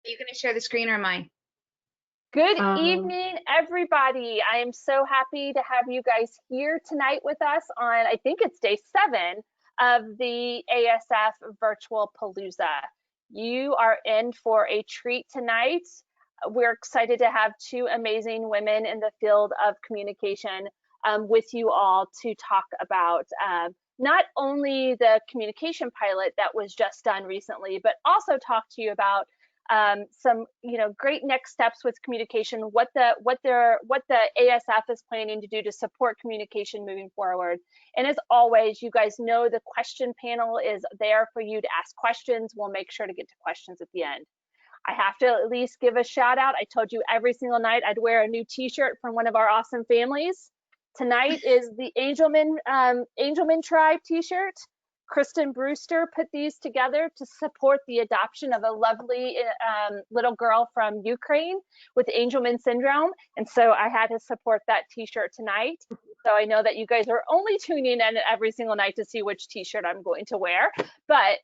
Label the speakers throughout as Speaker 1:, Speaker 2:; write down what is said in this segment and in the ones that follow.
Speaker 1: Are you going to share the screen or am I?
Speaker 2: Good evening, everybody. I am so happy to have you guys here tonight with us on, I think it's day 7 of the ASF Virtualpalooza. You are in for a treat tonight. We're excited to have 2 amazing women in the field of communication with you all to talk about not only the communication pilot that was just done recently, but also talk to you about some great next steps with communication, what the ASF is planning to do to support communication moving forward. And as always, you guys know the question panel is there for you to ask questions. We'll make sure to get to questions at the end. I have to at least give a shout out. I told you every single night I'd wear a new t-shirt from one of our awesome families. Tonight is the Angelman Tribe t-shirt. Kristen Brewster put these together to support the adoption of a lovely little girl from Ukraine with Angelman syndrome. And so I had to support that t-shirt tonight. So I know that you guys are only tuning in every single night to see which t-shirt I'm going to wear, but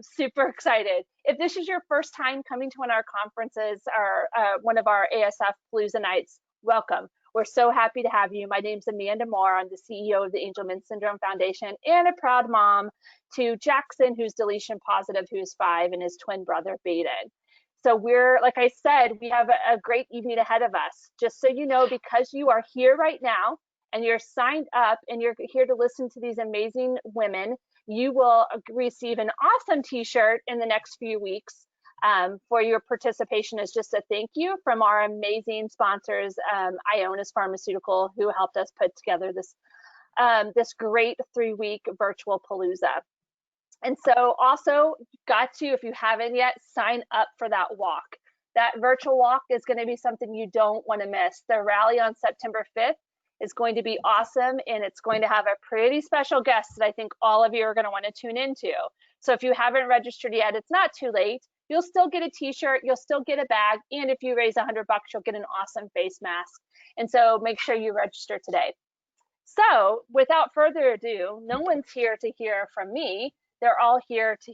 Speaker 2: super excited. If this is your first time coming to one of our conferences or one of our ASF Palooza nights, welcome. We're so happy to have you. My name's Amanda Moore. I'm the CEO of the Angelman Syndrome Foundation and a proud mom to Jackson, who's deletion positive, who's 5, and his twin brother, Baden. So we're, like I said, we have a great evening ahead of us. Just so you know, because you are here right now and you're signed up and you're here to listen to these amazing women, you will receive an awesome t-shirt in the next few weeks. For your participation as just a thank you from our amazing sponsors, Ionis Pharmaceutical, who helped us put together this this great 3-week Virtualpalooza. And so also got to, if you haven't yet, sign up for that walk. That virtual walk is going to be something you don't want to miss. The rally on September 5th is going to be awesome, and it's going to have a pretty special guest that I think all of you are going to want to tune into. So if you haven't registered yet, it's not too late. You'll still get a t-shirt, you'll still get a bag, and if you raise $100, you'll get an awesome face mask. And so make sure you register today. So without further ado, no one's here to hear from me. They're all here to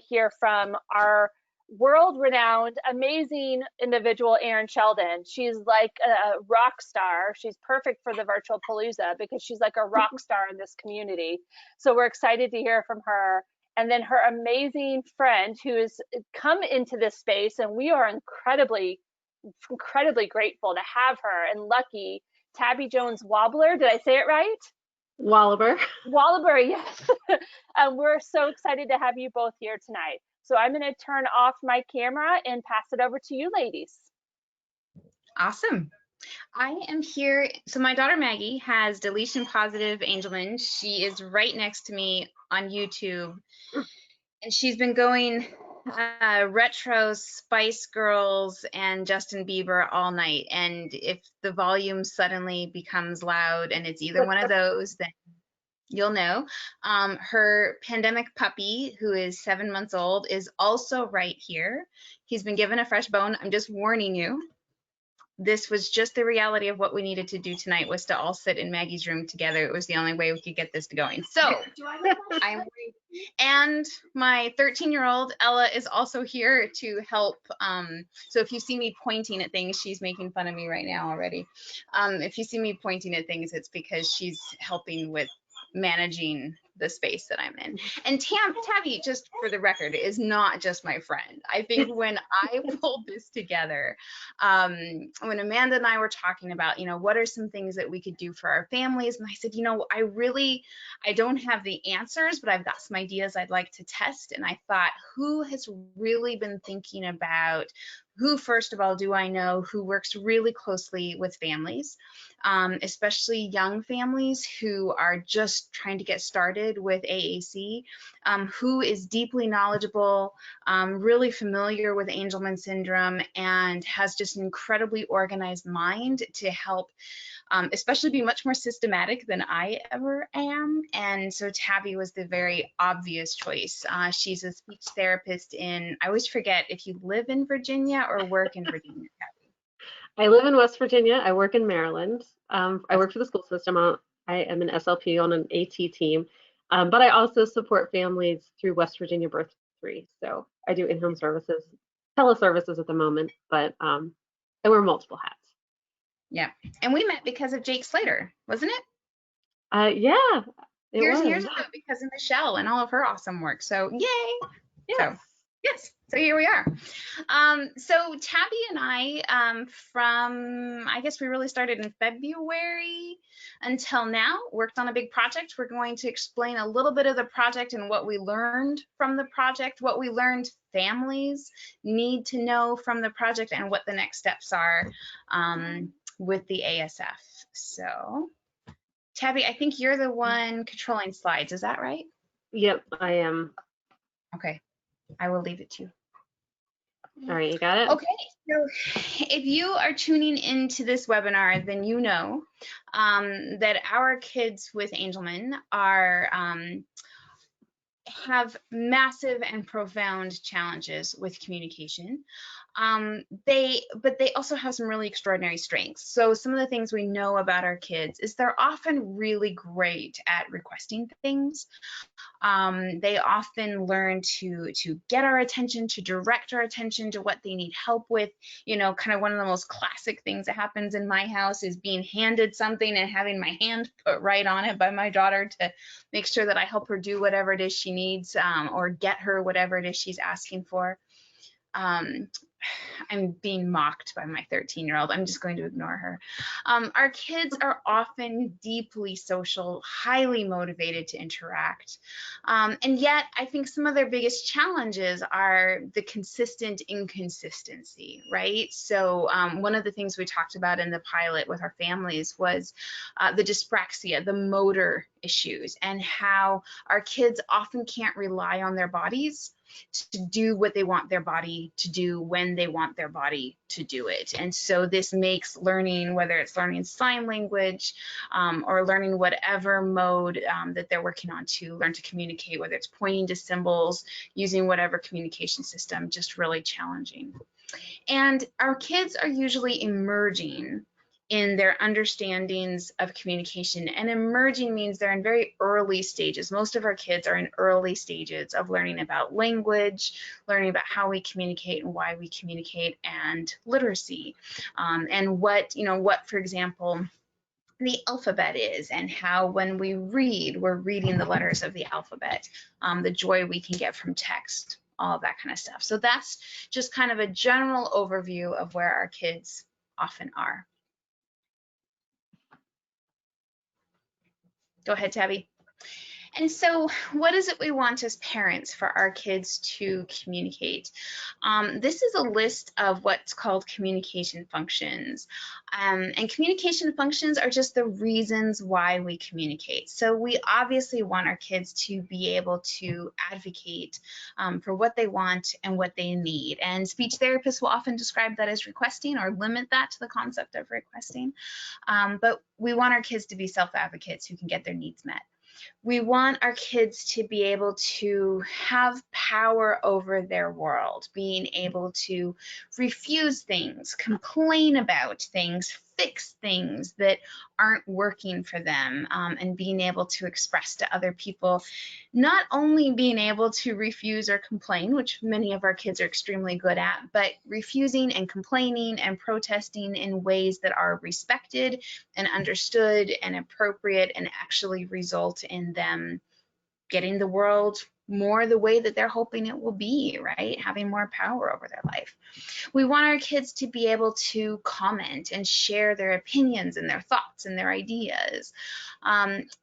Speaker 2: hear from our world-renowned, amazing individual, Erin Sheldon. She's like a rock star. She's perfect for the Virtualpalooza because she's like a rock star in this community. So we're excited to hear from her. And then her amazing friend who has come into this space, and we are incredibly grateful to have her and lucky, Tabby Jones Wobbler. Did I say it right?
Speaker 3: Wallaber,
Speaker 2: yes. We're so excited to have you both here tonight. So I'm going to turn off my camera and pass it over to you ladies.
Speaker 1: Awesome. I am here. So my daughter Maggie has deletion positive Angelman. She is right next to me on YouTube, and she's been going retro Spice Girls and Justin Bieber all night. And if the volume suddenly becomes loud and it's either one of those, then you'll know. Her pandemic puppy, who is 7 months old, is also right here. He's been given a fresh bone. I'm just warning you. This was just the reality of what we needed to do tonight, was to all sit in Maggie's room together. It was the only way we could get this going. So and my 13-year-old Ella is also here to help. So if you see me pointing at things, she's making fun of me right now already. If you see me pointing at things, it's because she's helping with managing the space that I'm in. And Tabby, just for the record, is not just my friend. I think when I pulled this together, when Amanda and I were talking about, what are some things that we could do for our families? And I said, I don't have the answers, but I've got some ideas I'd like to test. And I thought, who has really been thinking about who, first of all, do I know who works really closely with families, especially young families who are just trying to get started with AAC, who is deeply knowledgeable, really familiar with Angelman syndrome, and has just an incredibly organized mind to help, especially be much more systematic than I ever am. And so Tabby was the very obvious choice. She's a speech therapist in, I always forget if you live in Virginia or work in Virginia, Tabby.
Speaker 3: I live in West Virginia. I work in Maryland. I work for the school system. I am an SLP on an AT team, but I also support families through West Virginia Birth 3. So I do in-home services teleservices at the moment, but I wear multiple hats.
Speaker 1: Yeah, and we met because of Jake Slater, wasn't it?
Speaker 3: Yeah, it
Speaker 1: Years
Speaker 3: was.
Speaker 1: and years ago because of Michelle and all of her awesome work. So yay!
Speaker 3: Yes.
Speaker 1: So yes, so here we are. So Tabby and I, from I guess we really started in February until now, worked on a big project. We're going to explain a little bit of the project and what we learned from the project, what we learned families need to know from the project, and what the next steps are with the ASF. So Tabby, I think you're the one controlling slides. Is that right?
Speaker 3: Yep, I am.
Speaker 1: Okay, I will leave it to you.
Speaker 3: All right, you got it?
Speaker 1: Okay, so if you are tuning into this webinar, then you know that our kids with Angelman are have massive and profound challenges with communication. But they also have some really extraordinary strengths. So some of the things we know about our kids is they're often really great at requesting things. They often learn to get our attention, to direct our attention to what they need help with. You know, kind of one of the most classic things that happens in my house is being handed something and having my hand put right on it by my daughter to make sure that I help her do whatever it is she needs, or get her whatever it is she's asking for. I'm being mocked by my 13-year-old. I'm just going to ignore her. Our kids are often deeply social, highly motivated to interact. And yet, I think some of their biggest challenges are the consistent inconsistency, right? So one of the things we talked about in the pilot with our families was the dyspraxia, the motor issues, and how our kids often can't rely on their bodies to do what they want their body to do when they want their body to do it. And so this makes learning, whether it's learning sign language or learning whatever mode that they're working on to learn to communicate, whether it's pointing to symbols, using whatever communication system, just really challenging. And our kids are usually emerging in their understandings of communication, and emerging means they're in very early stages. Most of our kids are in early stages of learning about language, learning about how we communicate and why we communicate, and literacy, and what, for example, the alphabet is, and how when we read, we're reading the letters of the alphabet, the joy we can get from text, all of that kind of stuff. So that's just kind of a general overview of where our kids often are. Go ahead, Tabby. And so what is it we want as parents for our kids to communicate? This is a list of what's called communication functions. And communication functions are just the reasons why we communicate. So we obviously want our kids to be able to advocate for what they want and what they need. And speech therapists will often describe that as requesting, or limit that to the concept of requesting. But we want our kids to be self-advocates who can get their needs met. We want our kids to be able to have power over their world, being able to refuse things, complain about things, fix things that aren't working for them, and being able to express to other people, not only being able to refuse or complain, which many of our kids are extremely good at, but refusing and complaining and protesting in ways that are respected and understood and appropriate, and actually result in them getting the world more the way that they're hoping it will be, right? Having more power over their life. We want our kids to be able to comment and share their opinions and their thoughts and their ideas.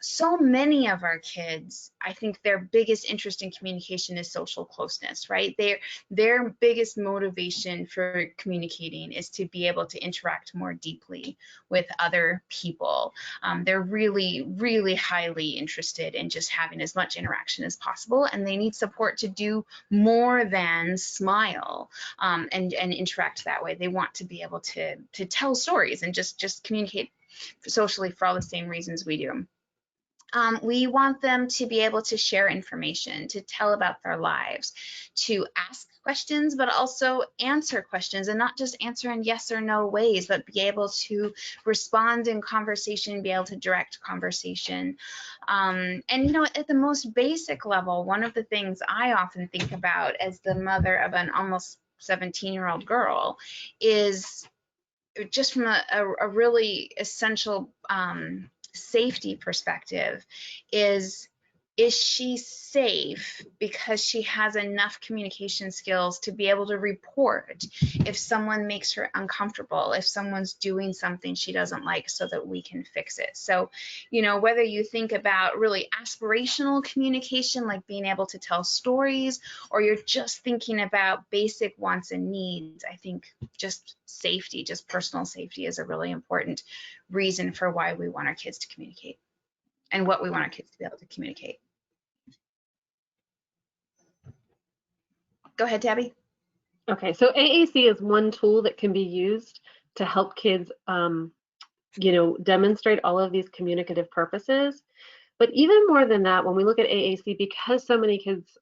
Speaker 1: So many of our kids, I think their biggest interest in communication is social closeness, right? Their biggest motivation for communicating is to be able to interact more deeply with other people. They're really, really highly interested in just having as much interaction as possible, and they need support to do more than smile and interact that way. They want to be able to tell stories and just communicate socially for all the same reasons we do. We want them to be able to share information, to tell about their lives, to ask questions, but also answer questions, and not just answer in yes or no ways, but be able to respond in conversation, be able to direct conversation. And at the most basic level, one of the things I often think about as the mother of an almost 17-year-old girl is just from a really essential safety perspective is she safe because she has enough communication skills to be able to report if someone makes her uncomfortable, if someone's doing something she doesn't like, so that we can fix it. So, you know, whether you think about really aspirational communication, like being able to tell stories, or you're just thinking about basic wants and needs, I think just safety, just personal safety is a really important reason for why we want our kids to communicate and what we want our kids to be able to communicate. Go ahead, Tabby.
Speaker 3: Okay, so AAC is one tool that can be used to help kids, you know, demonstrate all of these communicative purposes. But even more than that, when we look at AAC, because so many kids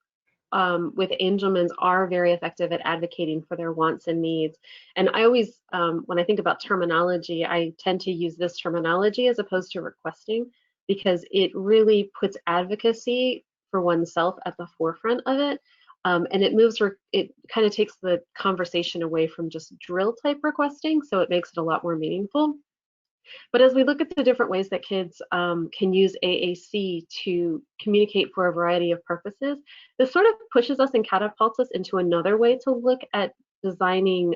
Speaker 3: with Angelman's are very effective at advocating for their wants and needs. And I always, when I think about terminology, I tend to use this terminology as opposed to requesting, because it really puts advocacy for oneself at the forefront of it. And it kind of takes the conversation away from just drill type requesting, so it makes it a lot more meaningful. But as we look at the different ways that kids can use AAC to communicate for a variety of purposes, this sort of pushes us and catapults us into another way to look at designing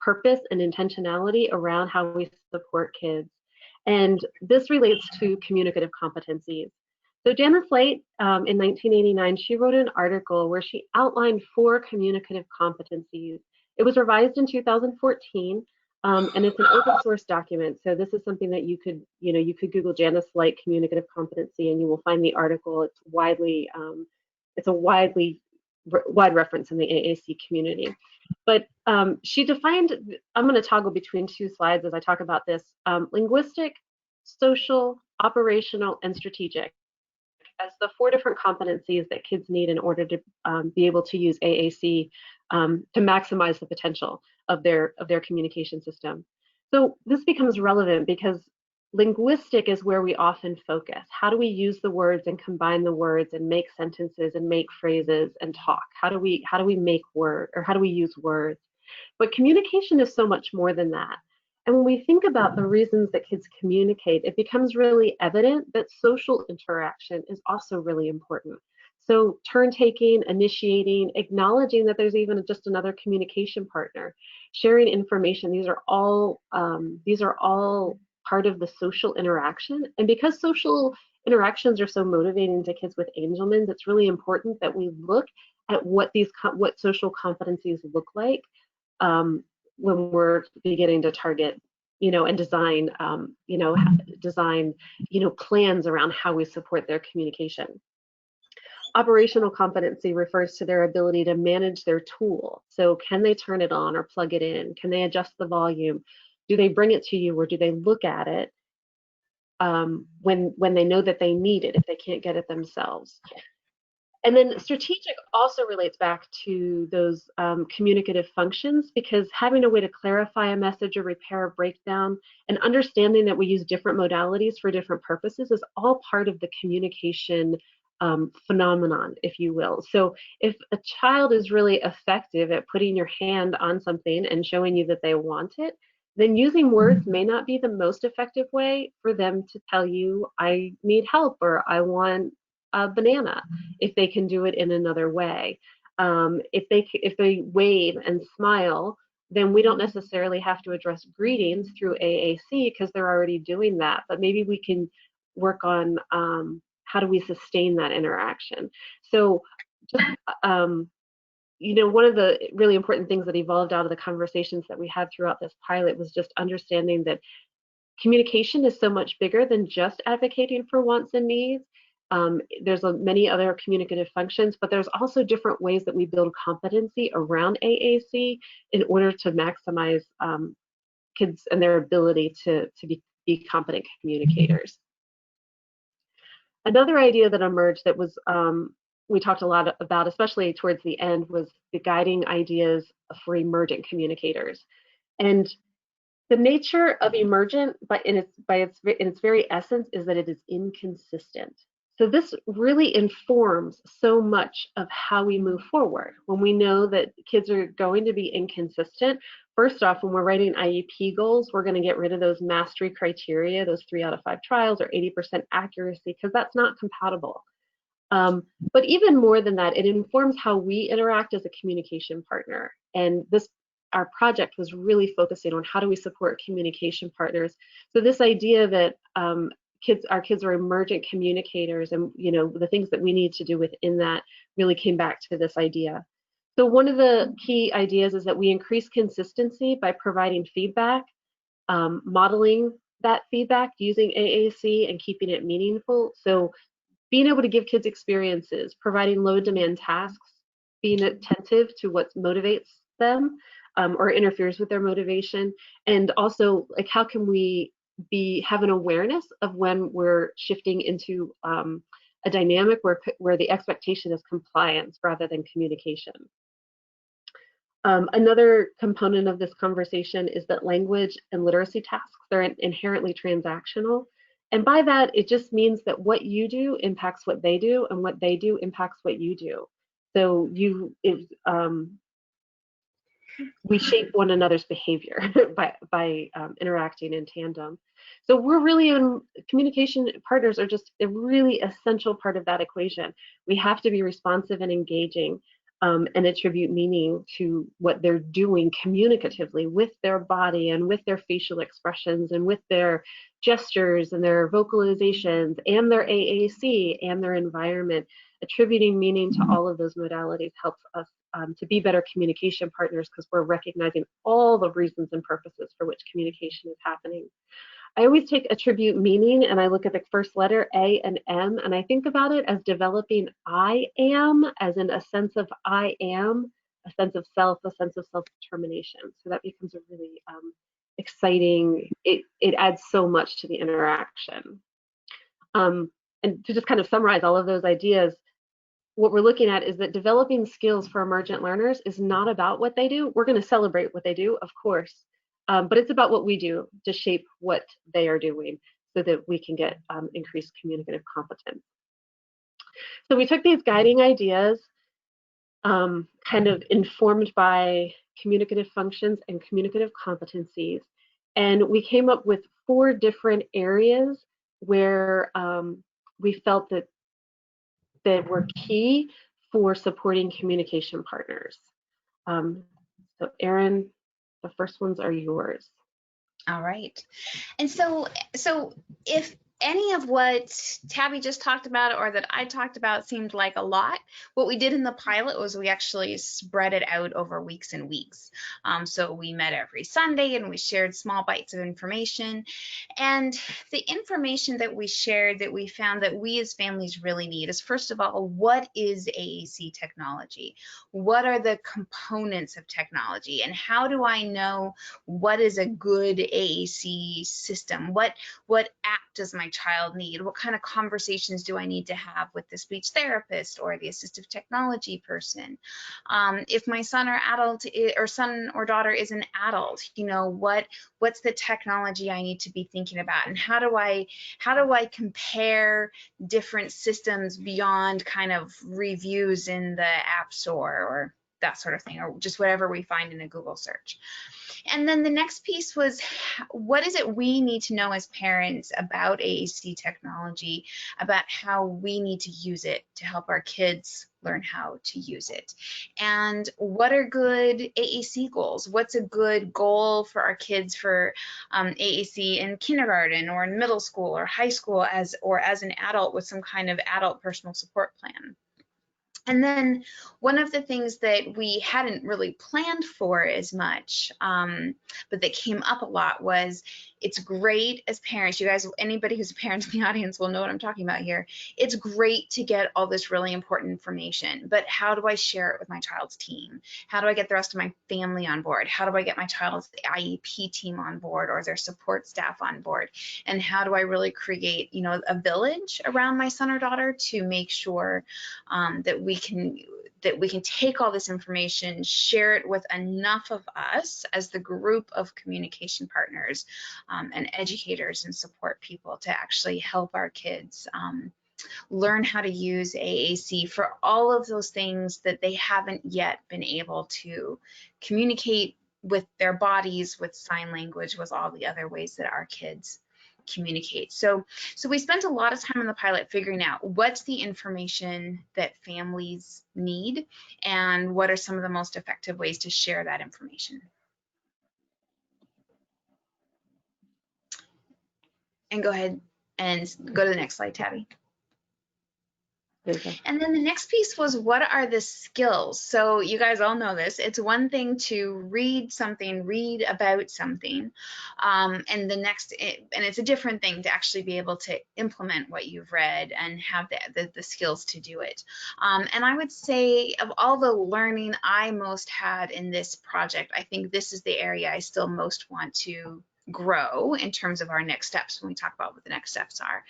Speaker 3: purpose and intentionality around how we support kids. And this relates to communicative competencies. So Janice Light, in 1989, she wrote an article where she outlined 4 communicative competencies. It was revised in 2014. And it's an open source document. So this is something that you could Google Janice Light communicative competency and you will find the article. It's a wide reference in the AAC community. But she defined, I'm going to toggle between 2 slides as I talk about this, linguistic, social, operational, and strategic as the 4 different competencies that kids need in order to be able to use AAC to maximize the potential of their communication system. So this becomes relevant because linguistic is where we often focus. How do we use the words and combine the words and make sentences and make phrases and talk? How do we make word, or how do we use words? But communication is so much more than that. And when we think about the reasons that kids communicate, it becomes really evident that social interaction is also really important. So turn taking, initiating, acknowledging that there's even just another communication partner, sharing information, these are all part of the social interaction. And because social interactions are so motivating to kids with Angelman's, it's really important that we look at what social competencies look like when we're beginning to target, and design, plans around how we support their communication. Operational competency refers to their ability to manage their tool. So can they turn it on or plug it in? Can they adjust the volume? Do they bring it to you, or do they look at it when they know that they need it if they can't get it themselves? And then strategic also relates back to those communicative functions, because having a way to clarify a message or repair a breakdown and understanding that we use different modalities for different purposes is all part of the communication phenomenon, if you will. So if a child is really effective at putting your hand on something and showing you that they want it, then using words may not be the most effective way for them to tell you, I need help, or I want a banana, if they can do it in another way. If they wave and smile, then we don't necessarily have to address greetings through AAC because they're already doing that. But maybe we can work on how do we sustain that interaction. So just, one of the really important things that evolved out of the conversations that we had throughout this pilot was just understanding that communication is so much bigger than just advocating for wants and needs. There's many other communicative functions, but there's also different ways that we build competency around AAC in order to maximize kids and their ability to be competent communicators. Another idea that emerged that was we talked a lot about, especially towards the end, was the guiding ideas for emergent communicators. And the nature of emergent, in its very essence, is that it is inconsistent. So this really informs so much of how we move forward. When we know that kids are going to be inconsistent, first off, when we're writing IEP goals, we're going to get rid of those mastery criteria, those 3 out of 5 trials or 80% accuracy, because that's not compatible. But even more than that, it informs how we interact as a communication partner. And our project was really focusing on how do we support communication partners. So this idea that our kids are emergent communicators, and the things that we need to do within that really came back to this idea. So one of the key ideas is that we increase consistency by providing feedback, modeling that feedback using AAC and keeping it meaningful. So being able to give kids experiences, providing low demand tasks, being attentive to what motivates them or interferes with their motivation, and also like how can we have an awareness of when we're shifting into a dynamic where the expectation is compliance rather than communication. Another component of this conversation is that language and literacy tasks are inherently transactional. And by that, it just means that what you do impacts what they do, and what they do impacts what you do. So we shape one another's behavior by interacting in tandem. So communication partners are just a really essential part of that equation. We have to be responsive and engaging and attribute meaning to what they're doing communicatively with their body and with their facial expressions and with their gestures and their vocalizations and their AAC and their environment. Attributing meaning to all of those modalities helps us to be better communication partners, because we're recognizing all the reasons and purposes for which communication is happening. I always attribute meaning and I look at the first letter, A and M, and I think about it as developing I am, as in a sense of I am, a sense of self, a sense of self-determination. So that becomes a really exciting, it adds so much to the interaction. And to just kind of summarize all of those ideas, what we're looking at is that developing skills for emergent learners is not about what they do. We're going to celebrate what they do, of course, but it's about what we do to shape what they are doing so that we can get increased communicative competence. So we took these guiding ideas, kind of informed by communicative functions and communicative competencies, and we came up with 4 different areas where we felt that were key for supporting communication partners. So Erin, the first ones are yours.
Speaker 1: All right. And so if any of what Tabby just talked about or that I talked about seemed like a lot, what we did in the pilot was we actually spread it out over weeks and weeks. So we met every Sunday and we shared small bites of information. And the information that we shared that we found that we as families really need is, first of all, what is AAC technology? What are the components of technology? And how do I know what is a good AAC system? What app does my child need? What kind of conversations do I need to have with the speech therapist or the assistive technology person? If my son or daughter is an adult, what's the technology I need to be thinking about, and how do I compare different systems beyond kind of reviews in the App Store or that sort of thing, or just whatever we find in a Google search. And then the next piece was, what is it we need to know as parents about AAC technology, about how we need to use it to help our kids learn how to use it? And what are good AAC goals? What's a good goal for our kids for AAC in kindergarten or in middle school or high school as an adult with some kind of adult personal support plan? And then one of the things that we hadn't really planned for as much, but that came up a lot, was it's great as parents, you guys, anybody who's a parent in the audience will know what I'm talking about here. It's great to get all this really important information, but how do I share it with my child's team? How do I get the rest of my family on board? How do I get my child's IEP team on board or their support staff on board? And how do I really create, a village around my son or daughter to make sure that we can take all this information, share it with enough of us as the group of communication partners and educators and support people to actually help our kids learn how to use AAC for all of those things that they haven't yet been able to communicate with their bodies, with sign language, with all the other ways that our kids communicate. So we spent a lot of time in the pilot figuring out what's the information that families need and what are some of the most effective ways to share that information. And go ahead and go to the next slide, Tabby.
Speaker 3: Okay.
Speaker 1: And then the next piece was, what are the skills? So you guys all know this. It's one thing to read something, read about something, and it's a different thing to actually be able to implement what you've read and have the skills to do it. And I would say, of all the learning I most had in this project, I think this is the area I still most want to grow in terms of our next steps when we talk about what the next steps are.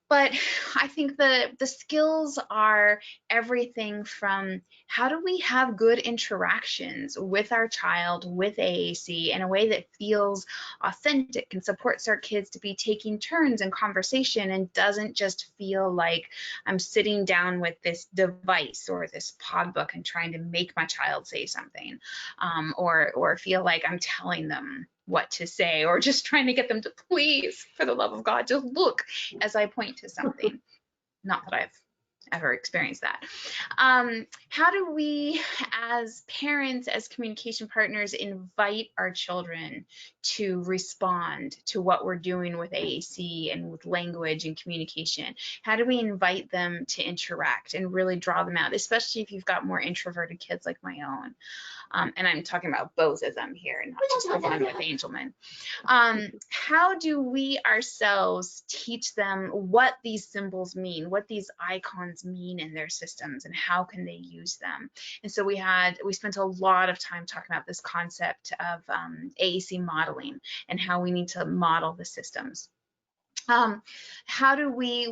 Speaker 1: But I think the skills are everything from how do we have good interactions with our child, with AAC, in a way that feels authentic and supports our kids to be taking turns in conversation and doesn't just feel like I'm sitting down with this device or this pod book and trying to make my child say something, or feel like I'm telling them what to say, or just trying to get them to, please, for the love of God, just look as I point to something. Not that I've ever experienced that. How do we, as parents, as communication partners, invite our children to respond to what we're doing with AAC and with language and communication? How do we invite them to interact and really draw them out, especially if you've got more introverted kids like my own? And I'm talking about both of them here, not just the one with Angelman. How do we ourselves teach them what these symbols mean, what these icons mean in their systems, and how can they use them? And so we spent a lot of time talking about this concept of AAC modeling and how we need to model the systems. How do we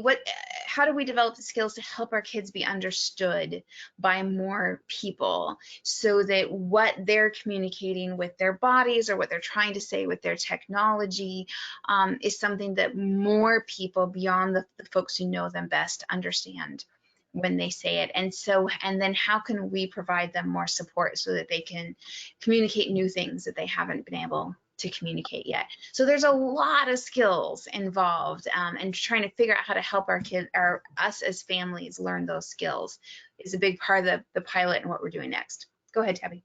Speaker 1: develop the skills to help our kids be understood by more people, so that what they're communicating with their bodies or what they're trying to say with their technology is something that more people beyond the folks who know them best understand when they say it? And then how can we provide them more support so that they can communicate new things that they haven't been able to communicate yet? So there's a lot of skills involved, and trying to figure out how to help our kids, or us as families, learn those skills is a big part of the pilot and what we're doing next. Go ahead, Tabby.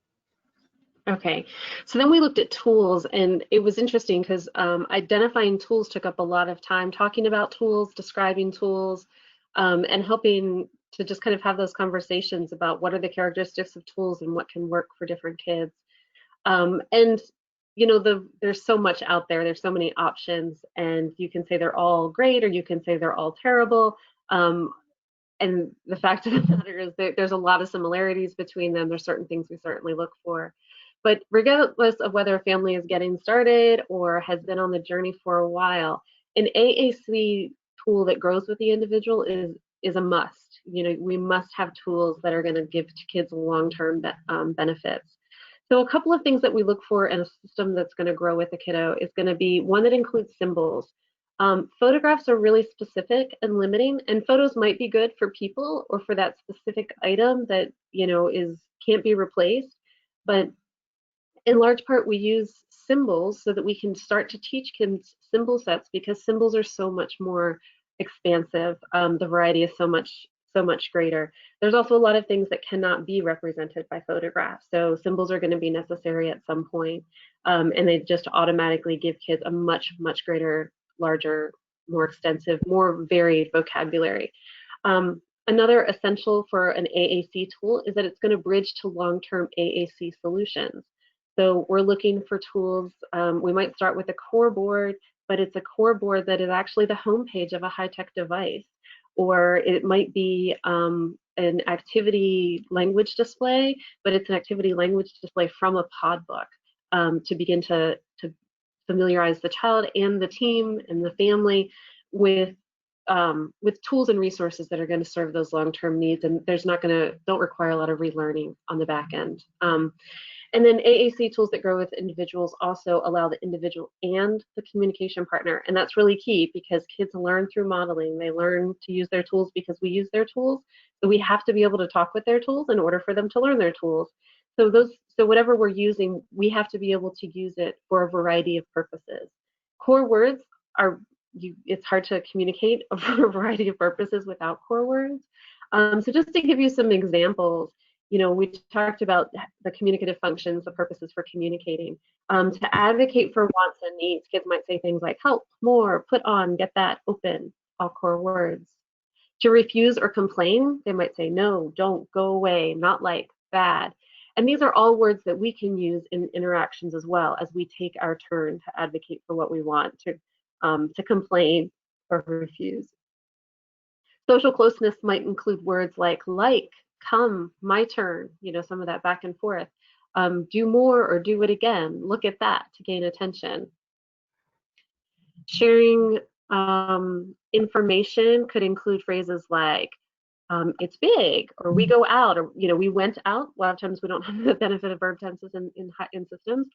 Speaker 3: Okay, so then we looked at tools, and it was interesting because identifying tools took up a lot of time, talking about tools, describing tools, and helping to just kind of have those conversations about what are the characteristics of tools and what can work for different kids. And you know, there's so much out there, there's so many options, and you can say they're all great or you can say they're all terrible. And the fact of the matter is that there's a lot of similarities between them. There's certain things we certainly look for. But regardless of whether a family is getting started or has been on the journey for a while, an AAC tool that grows with the individual is a must. You know, we must have tools that are going to give to kids long-term benefits. So a couple of things that we look for in a system that's going to grow with the kiddo is going to be one that includes symbols. Photographs are really specific and limiting, and photos might be good for people or for that specific item that, you know, can't be replaced. But in large part, we use symbols so that we can start to teach kids symbol sets, because symbols are so much more expansive. The variety is so much greater. There's also a lot of things that cannot be represented by photographs. So symbols are going to be necessary at some point, and they just automatically give kids a much greater, larger, more extensive, more varied vocabulary. Another essential for an AAC tool is that it's going to bridge to long-term AAC solutions. So we're looking for tools. We might start with a core board, but it's a core board that is actually the homepage of a high-tech device. Or it might be an activity language display, but it's an activity language display from a pod book, to begin to familiarize the child and the team and the family with tools and resources that are going to serve those long-term needs, and don't require a lot of relearning on the back end. And then AAC tools that grow with individuals also allow the individual and the communication partner. And that's really key because kids learn through modeling. They learn to use their tools because we use their tools. So we have to be able to talk with their tools in order for them to learn their tools. So whatever we're using, we have to be able to use it for a variety of purposes. Core words it's hard to communicate for a variety of purposes without core words. So just to give you some examples, we talked about the communicative functions, the purposes for communicating. To advocate for wants and needs, kids might say things like help, more, put on, get that, open, all core words. To refuse or complain, they might say no, don't, go away, not like, bad. And these are all words that we can use in interactions as well as we take our turn to advocate for what we want, to complain or refuse. Social closeness might include words like, come, my turn, some of that back and forth. Do more or do it again. Look at that to gain attention. Sharing information could include phrases like, it's big, or we go out, or we went out. A lot of times we don't have the benefit of verb tenses in systems.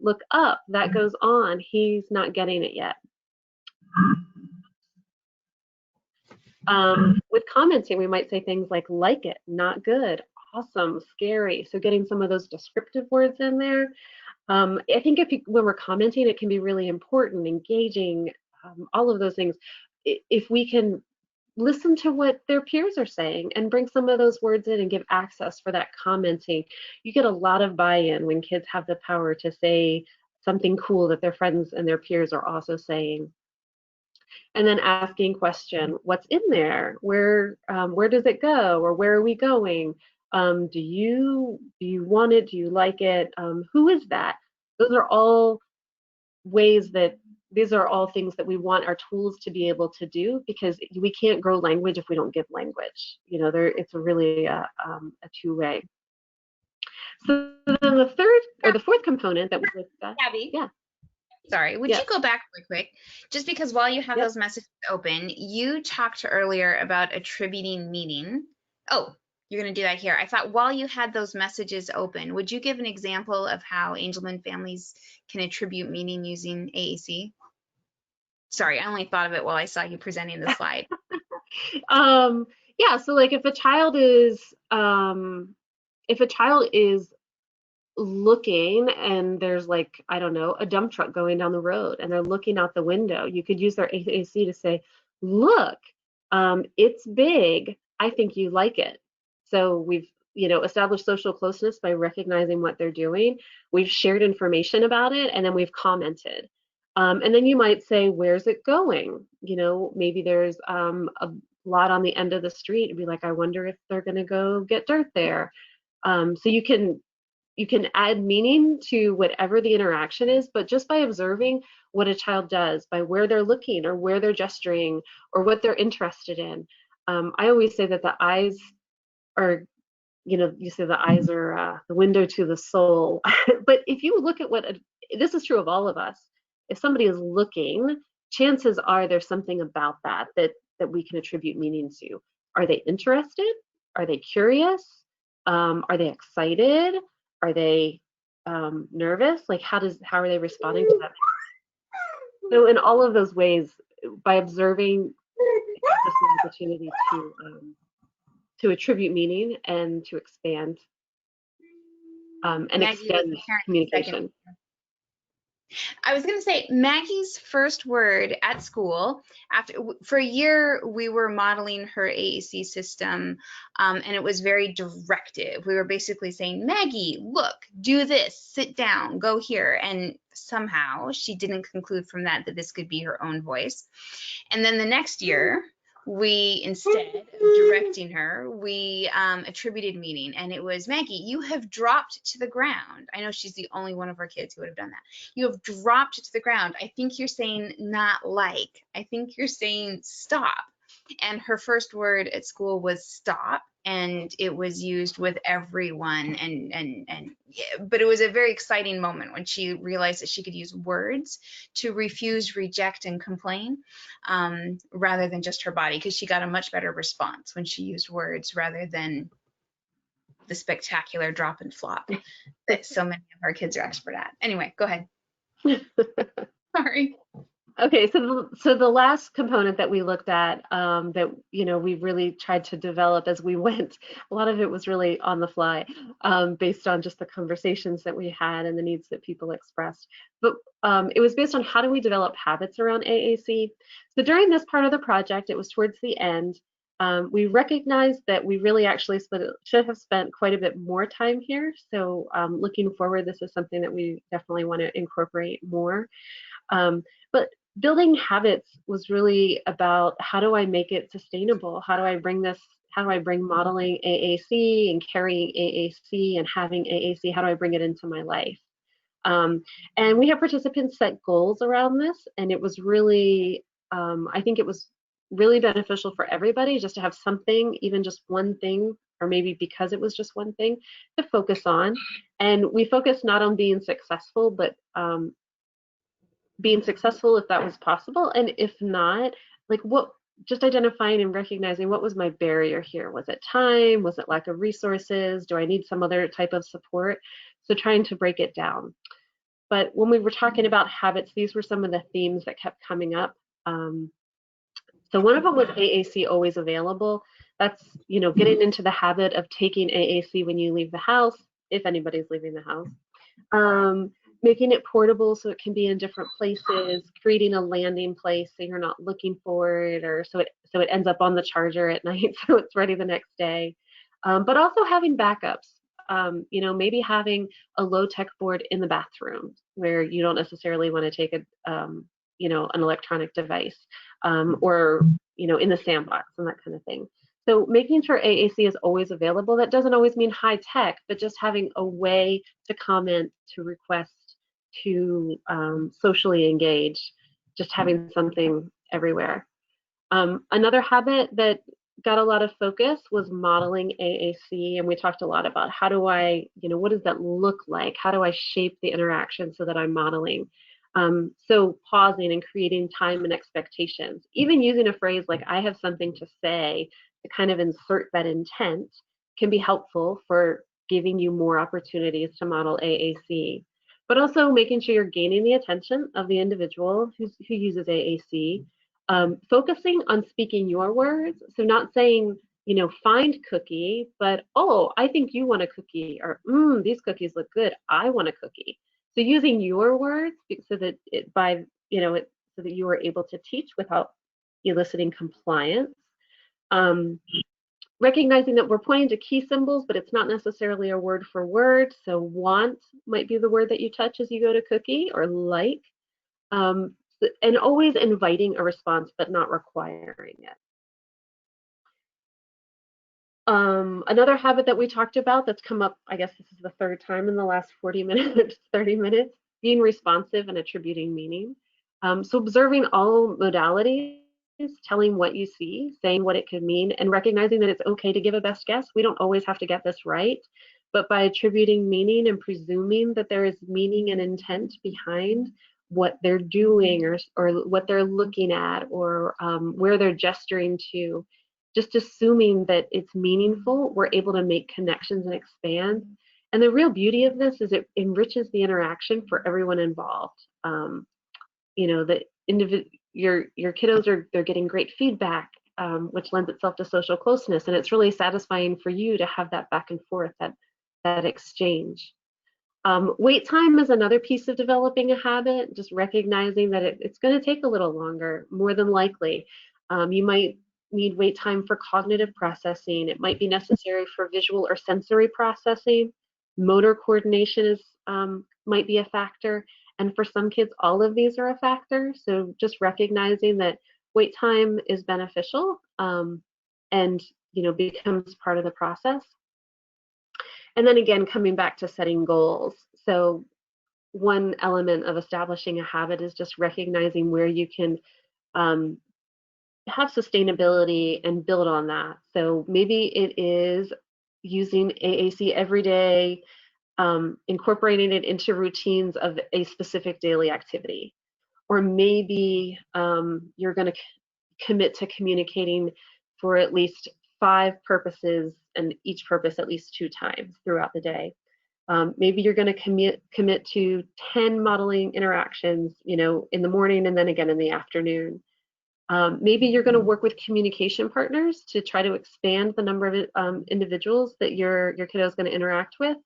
Speaker 3: Look up, that goes on, he's not getting it yet. With commenting, we might say things like it, not good, awesome, scary. So getting some of those descriptive words in there. I think when we're commenting, it can be really important, engaging, all of those things. If we can listen to what their peers are saying and bring some of those words in and give access for that commenting, you get a lot of buy-in when kids have the power to say something cool that their friends and their peers are also saying. And then asking question, what's in there? Where does it go? Or where are we going? Do you want it? Do you like it? Who is that? Those are all ways that these are all things that we want our tools to be able to do, because we can't grow language if we don't give language. It's a really a two-way. So then the fourth component that we looked at.
Speaker 1: Abby?
Speaker 3: Yeah.
Speaker 1: Sorry, would you go back really quick? Just because while you have those messages open, you talked earlier about attributing meaning. Oh, you're going to do that here. I thought while you had those messages open, would you give an example of how Angelman families can attribute meaning using AAC? Sorry, I only thought of it while I saw you presenting the slide.
Speaker 3: Yeah, so like if a child is looking and there's like, I don't know, a dump truck going down the road and they're looking out the window, you could use their AAC to say, look, it's big, I think you like it. So we've established social closeness by recognizing what they're doing. We've shared information about it, and then we've commented. And then you might say, where's it going? Maybe there's a lot on the end of the street. It'd be like, I wonder if they're going to go get dirt there. So you can add meaning to whatever the interaction is, but just by observing what a child does, by where they're looking or where they're gesturing or what they're interested in. I always say that the eyes are, you say the eyes are the window to the soul. But if you look at this is true of all of us. If somebody is looking, chances are there's something about that we can attribute meaning to. Are they interested? Are they curious? Are they excited? Are they nervous? Like how are they responding to that? So in all of those ways, by observing, it gives us an opportunity to attribute meaning and to expand and extend communication.
Speaker 1: I was going to say Maggie's first word at school, for a year we were modeling her AAC system, and it was very directive. We were basically saying, Maggie, look, do this, sit down, go here. And somehow she didn't conclude from that this could be her own voice. And then the next year, we, instead of directing her, we attributed meaning, and it was, Maggie, you have dropped to the ground. I know she's the only one of our kids who would have done that. You have dropped to the ground. I think you're saying not like. I think you're saying stop. And her first word at school was stop, and it was used with everyone. But it was a very exciting moment when she realized that she could use words to refuse, reject, and complain, rather than just her body, because she got a much better response when she used words rather than the spectacular drop and flop that so many of our kids are expert at. Anyway, go ahead. Sorry.
Speaker 3: Okay, so the last component that we looked at, that we really tried to develop as we went, a lot of it was really on the fly, based on just the conversations that we had and the needs that people expressed. But it was based on how do we develop habits around AAC. So during this part of the project, it was towards the end, we recognized that we really actually should have spent quite a bit more time here. So looking forward, this is something that we definitely want to incorporate more. But building habits was really about how do I make it sustainable? How do I bring modeling AAC and carrying AAC and having AAC, how do I bring it into my life? And we have participants set goals around this, and it was really, I think it was really beneficial for everybody just to have something, even just one thing, or maybe because it was just one thing, to focus on. And we focused not on being successful, but being successful if that was possible, and if not, like just identifying and recognizing what was my barrier here. Was it time? Was it lack of resources? Do I need some other type of support? So trying to break it down. But when we were talking about habits, these were some of the themes that kept coming up. So one of them was AAC always available. That's, getting into the habit of taking AAC when you leave the house, if anybody's leaving the house. Making it portable so it can be in different places, creating a landing place so you're not looking for it, or so it ends up on the charger at night so it's ready the next day. But also having backups, maybe having a low-tech board in the bathroom where you don't necessarily want to take an electronic device, or in the sandbox and that kind of thing. So making sure AAC is always available. That doesn't always mean high tech, but just having a way to comment, to request, to socially engage, just having something everywhere. Another habit that got a lot of focus was modeling AAC, and we talked a lot about how do I, what does that look like? How do I shape the interaction so that I'm modeling? So pausing and creating time and expectations, even using a phrase like I have something to say to kind of insert that intent can be helpful for giving you more opportunities to model AAC. But also making sure you're gaining the attention of the individual who uses AAC, focusing on speaking your words. So not saying, find cookie, but, oh, I think you want a cookie, or these cookies look good, I want a cookie. So using your words so that so that you are able to teach without eliciting compliance. Recognizing that we're pointing to key symbols, but it's not necessarily a word for word. So want might be the word that you touch as you go to cookie, or like. And always inviting a response, but not requiring it. Another habit that we talked about that's come up, I guess this is the third time in the last 40 minutes, 30 minutes, being responsive and attributing meaning. So observing all modalities, telling what you see, saying what it could mean, and recognizing that it's okay to give a best guess. We don't always have to get this right, but by attributing meaning and presuming that there is meaning and intent behind what they're doing, or what they're looking at, or where they're gesturing to, just assuming that it's meaningful, we're able to make connections and expand. And the real beauty of this is it enriches the interaction for everyone involved. Your kiddos they're getting great feedback, which lends itself to social closeness, and it's really satisfying for you to have that back and forth, that exchange. Wait time is another piece of developing a habit, just recognizing that it's going to take a little longer, more than likely. You might need wait time for cognitive processing. It might be necessary for visual or sensory processing. Motor coordination might be a factor. And for some kids, all of these are a factor. So just recognizing that wait time is beneficial, and becomes part of the process. And then again, coming back to setting goals. So one element of establishing a habit is just recognizing where you can have sustainability and build on that. So maybe it is using AAC every day, incorporating it into routines of a specific daily activity. Or maybe you're going to commit to communicating for at least 5 purposes, and each purpose at least 2 times throughout the day. Maybe you're going to commit to 10 modeling interactions, you know, in the morning and then again in the afternoon. Maybe you're going to work with communication partners to try to expand the number of individuals that your kiddo is going to interact with.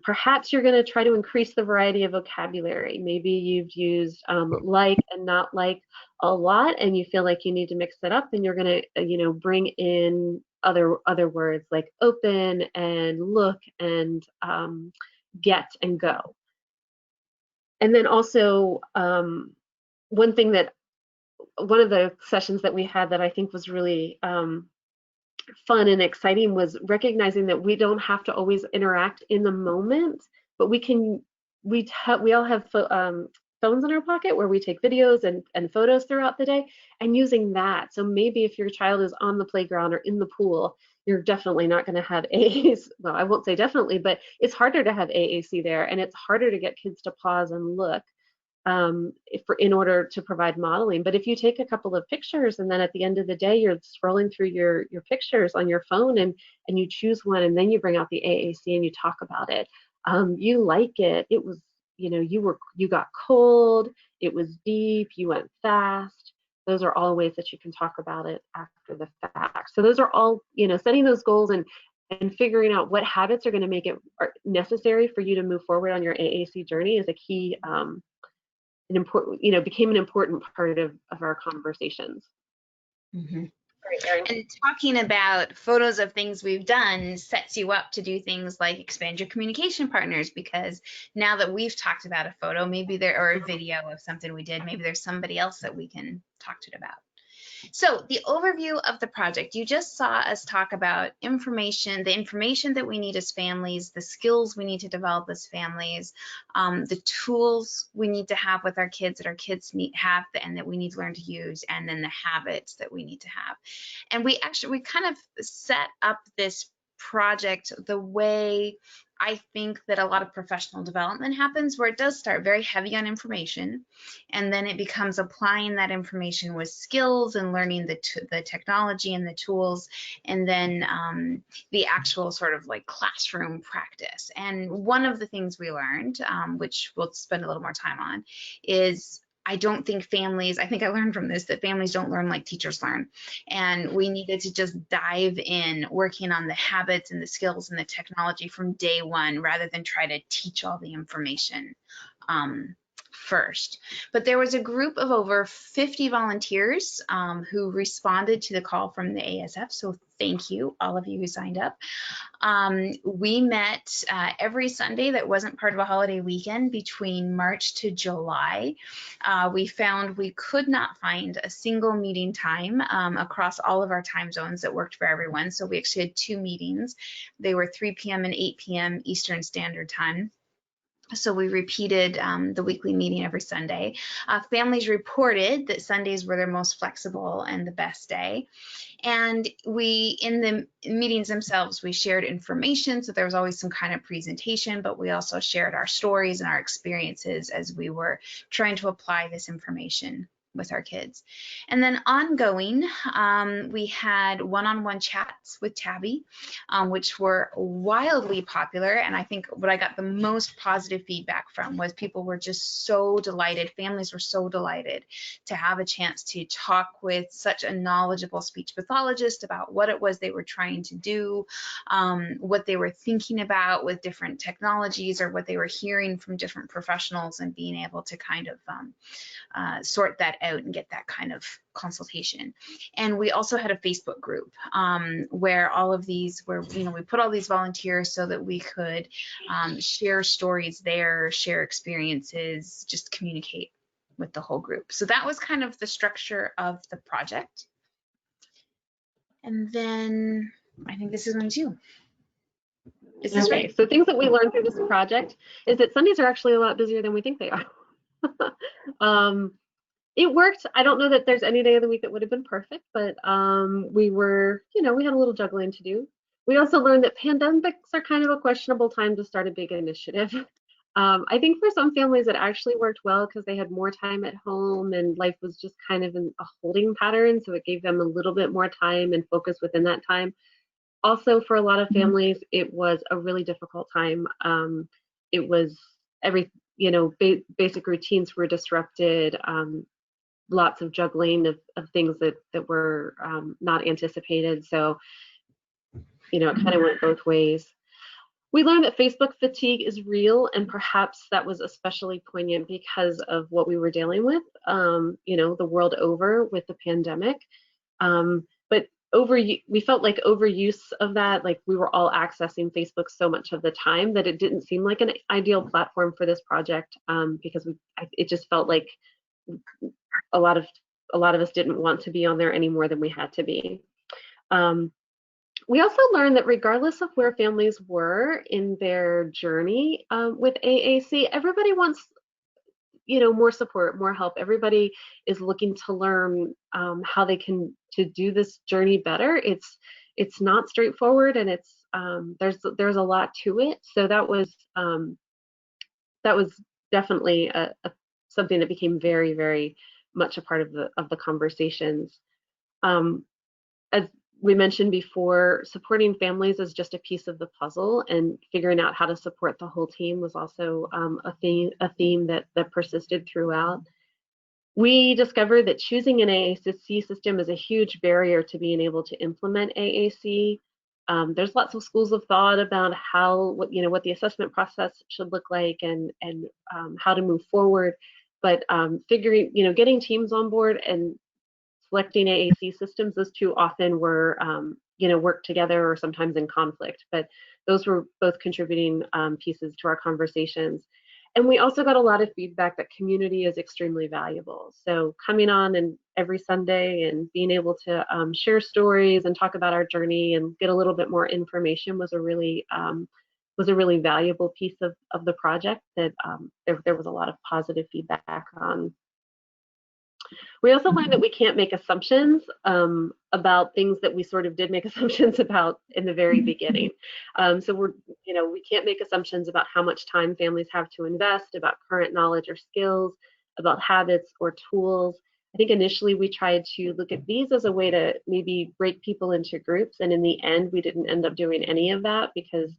Speaker 3: Perhaps you're going to try to increase the variety of vocabulary. Maybe you've used like and not like a lot, and you feel like you need to mix it up, and you're going to, you know, bring in other words like open and look and get and go. And then also one of the sessions that we had that I think was really fun and exciting was recognizing that we don't have to always interact in the moment, but we all have phones in our pocket where we take videos and photos throughout the day, and using that. So maybe if your child is on the playground or in the pool, you're definitely not going to have AAC. Well, I won't say definitely, but it's harder to have AAC there, and it's harder to get kids to pause and look in order to provide modeling. But if you take a couple of pictures and then at the end of the day you're scrolling through your pictures on your phone and you choose one, and then you bring out the AAC and you talk about it, you like it, it was, you know, you got cold, it was deep, you went fast. Those are all ways that you can talk about it after the fact. So those are all, you know, setting those goals and figuring out what habits are going to make it necessary for you to move forward on your AAC journey is a key became an important part of our conversations.
Speaker 1: Mm-hmm.
Speaker 3: Great, Erin.
Speaker 1: And talking about photos of things we've done sets you up to do things like expand your communication partners, because now that we've talked about a photo, maybe or a video of something we did, maybe there's somebody else that we can talk to it about. So the overview of the project, you just saw us talk about the information that we need as families, the skills we need to develop as families, the tools we need to have with our kids that our kids have and that we need to learn to use, and then the habits that we need to have. And we kind of set up this project the way I think that a lot of professional development happens, where it does start very heavy on information, and then it becomes applying that information with skills and learning the technology and the tools, and then the actual sort of like classroom practice. And one of the things we learned, which we'll spend a little more time on, is I think I learned from this that families don't learn like teachers learn. And we needed to just dive in, working on the habits and the skills and the technology from day one, rather than try to teach all the information first. But there was a group of over 50 volunteers who responded to the call from the ASF. So thank you, all of you who signed up. We met every Sunday that wasn't part of a holiday weekend between March to July. We found we could not find a single meeting time across all of our time zones that worked for everyone. So we actually had 2 meetings. They were 3 p.m. and 8 p.m. Eastern Standard Time. So we repeated the weekly meeting every Sunday. Families reported that Sundays were their most flexible and the best day. And in the meetings themselves, we shared information. So there was always some kind of presentation, but we also shared our stories and our experiences as we were trying to apply this information with our kids. And then ongoing, we had one-on-one chats with Tabby, which were wildly popular. And I think what I got the most positive feedback from was people were just so delighted. Families were so delighted to have a chance to talk with such a knowledgeable speech pathologist about what it was they were trying to do, what they were thinking about with different technologies, or what they were hearing from different professionals, and being able to kind of sort that out and get that kind of consultation. And we also had a Facebook group where we put all these volunteers so that we could share stories there, share experiences, just communicate with the whole group. So that was kind of the structure of the project. And then I think this is one too. Is this right?
Speaker 3: So things that we learned through this project is that Sundays are actually a lot busier than we think they are. It worked. I don't know that there's any day of the week that would have been perfect, but we were, we had a little juggling to do. We also learned that pandemics are kind of a questionable time to start a big initiative. I think for some families it actually worked well because they had more time at home and life was just kind of in a holding pattern, so it gave them a little bit more time and focus within that time. Also, for a lot of families, it was a really difficult time. It was basic routines were disrupted. Lots of juggling of things that were not anticipated. So, it kind of went both ways. We learned that Facebook fatigue is real, and perhaps that was especially poignant because of what we were dealing with, the world over with the pandemic. But we felt like overuse of that, like we were all accessing Facebook so much of the time that it didn't seem like an ideal platform for this project, because it just felt like a lot of us didn't want to be on there any more than we had to be. We also learned that regardless of where families were in their journey with AAC, everybody wants more support, more help. Everybody is looking to learn how they can to do this journey better. It's not straightforward, and it's there's a lot to it. So that was definitely something that became very, very much a part of the conversations. As we mentioned before, supporting families is just a piece of the puzzle, and figuring out how to support the whole team was also a theme that persisted throughout. We discovered that choosing an AAC system is a huge barrier to being able to implement AAC. There's lots of schools of thought about what the assessment process should look like and how to move forward, but getting teams on board and selecting AAC systems, those two often were, work together or sometimes in conflict, but those were both contributing pieces to our conversations. And we also got a lot of feedback that community is extremely valuable. So coming on and every Sunday and being able to share stories and talk about our journey and get a little bit more information was a really valuable piece of the project that there was a lot of positive feedback on. We also learned that we can't make assumptions about things that we sort of did make assumptions about in the very beginning. So we can't make assumptions about how much time families have to invest, about current knowledge or skills, about habits or tools. I think initially we tried to look at these as a way to maybe break people into groups, and in the end we didn't end up doing any of that because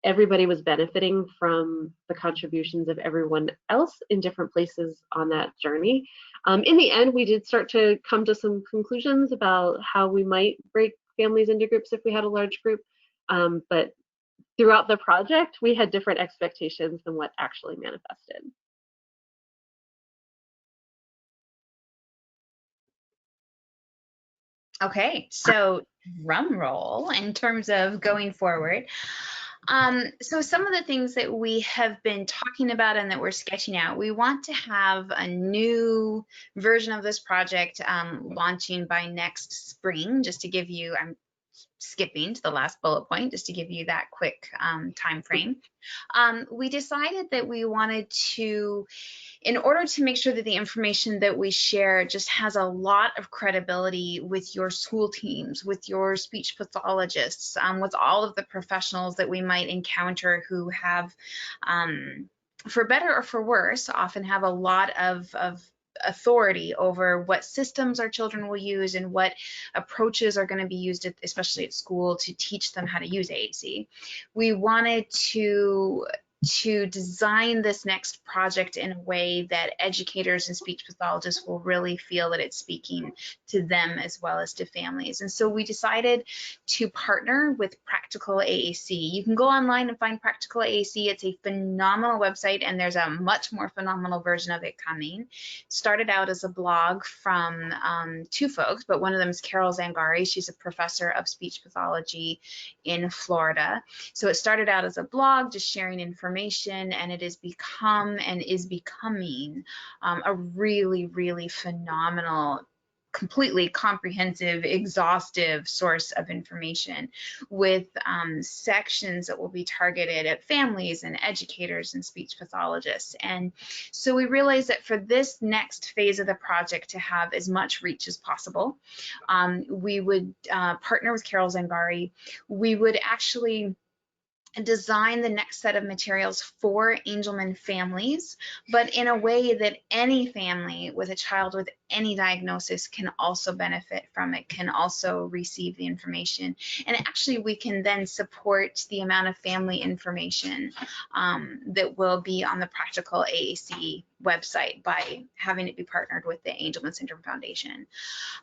Speaker 3: everybody was benefiting from the contributions of everyone else in different places on that journey. In the end, we did start to come to some conclusions about how we might break families into groups if we had a large group. But throughout the project, we had different expectations than what actually manifested.
Speaker 1: Okay, so drum roll in terms of going forward. So some of the things that we have been talking about and that we're sketching out, we want to have a new version of this project launching by next spring. Just to give you, I'm skipping to the last bullet point, just to give you that quick time frame. We decided that we wanted to, in order to make sure that the information that we share just has a lot of credibility with your school teams, with your speech pathologists, with all of the professionals that we might encounter who have, for better or for worse, often have a lot of authority over what systems our children will use and what approaches are going to be used, especially at school, to teach them how to use AAC. We wanted to design this next project in a way that educators and speech pathologists will really feel that it's speaking to them as well as to families. And so we decided to partner with Practical AAC. You can go online and find Practical AAC. It's a phenomenal website, and there's a much more phenomenal version of it coming. It started out as a blog from two folks, but one of them is Carol Zangari. She's a professor of speech pathology in Florida. So it started out as a blog, just sharing information, and it has become and is becoming a really, really phenomenal completely comprehensive, exhaustive source of information with sections that will be targeted at families and educators and speech pathologists. And so we realized that for this next phase of the project to have as much reach as possible, we would partner with Carol Zangari. We would actually design the next set of materials for Angelman families, but in a way that any family with a child with any diagnosis can also benefit from it, can also receive the information. And actually, we can then support the amount of family information that will be on the Practical AAC website by having it be partnered with the Angelman Syndrome Foundation.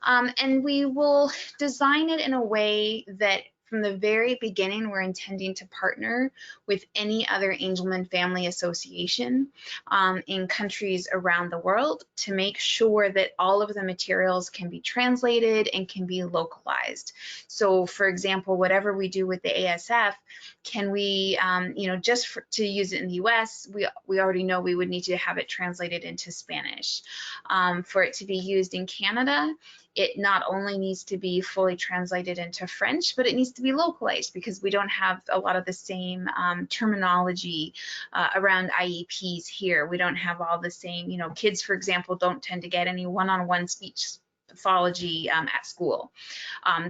Speaker 1: And we will design it in a way that from the very beginning, we're intending to partner with any other Angelman family association in countries around the world to make sure that all of the materials can be translated and can be localized. So for example, whatever we do with the ASF, can we, to use it in the US, we already know we would need to have it translated into Spanish. For it to be used in Canada, it not only needs to be fully translated into French, but it needs to be localized because we don't have a lot of the same terminology around IEPs here. We don't have all the same, kids, for example, don't tend to get any one-on-one speech pathology at school,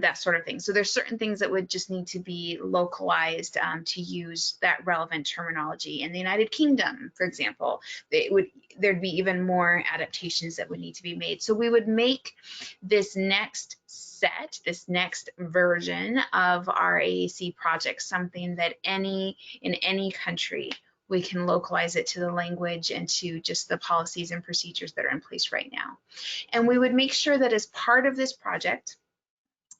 Speaker 1: that sort of thing. So there's certain things that would just need to be localized to use that relevant terminology. In the United Kingdom, for example, there'd be even more adaptations that would need to be made. So we would make this next set, this next version of our AAC project, something that in any country, we can localize it to the language and to just the policies and procedures that are in place right now. And we would make sure that as part of this project,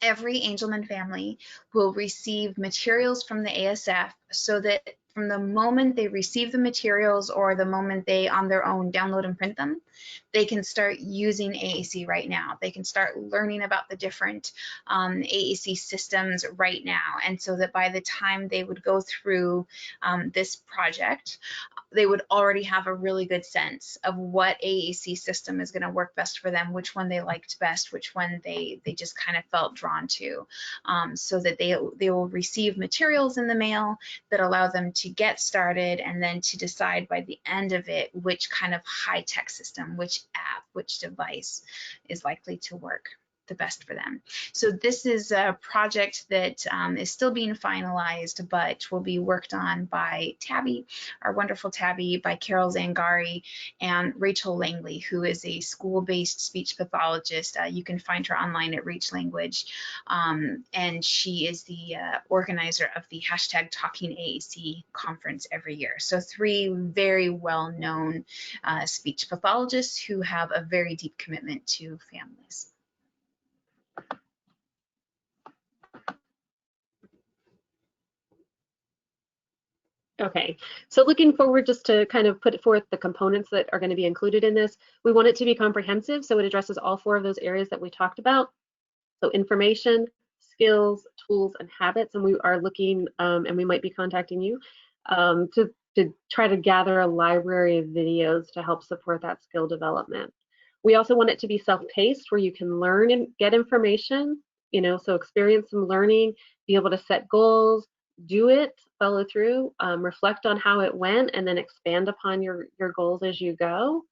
Speaker 1: every Angelman family will receive materials from the ASF so that from the moment they receive the materials or the moment they on their own download and print them, they can start using AAC right now. They can start learning about the different AAC systems right now. And so that by the time they would go through this project, they would already have a really good sense of what AAC system is going to work best for them, which one they liked best, which one they just kind of felt drawn to, so that they will receive materials in the mail that allow them to get started and then to decide by the end of it which kind of high-tech system, which app, which device is likely to work the best for them. So this is a project that is still being finalized, but will be worked on by Tabby, our wonderful Tabby, by Carol Zangari and Rachel Langley, who is a school-based speech pathologist. You can find her online at Reach Language, and she is the organizer of the #TalkingAAC conference every year. So 3 very well-known speech pathologists who have a very deep commitment to families.
Speaker 3: Okay, so looking forward, just to kind of put forth the components that are going to be included in this, we want it to be comprehensive, so it addresses all 4 of those areas that we talked about. So information, skills, tools, and habits, and we are looking, and we might be contacting you to try to gather a library of videos to help support that skill development. We also want it to be self-paced, where you can learn and get information, so experience some learning, be able to set goals, do it, follow through, reflect on how it went, and then expand upon your goals as you go.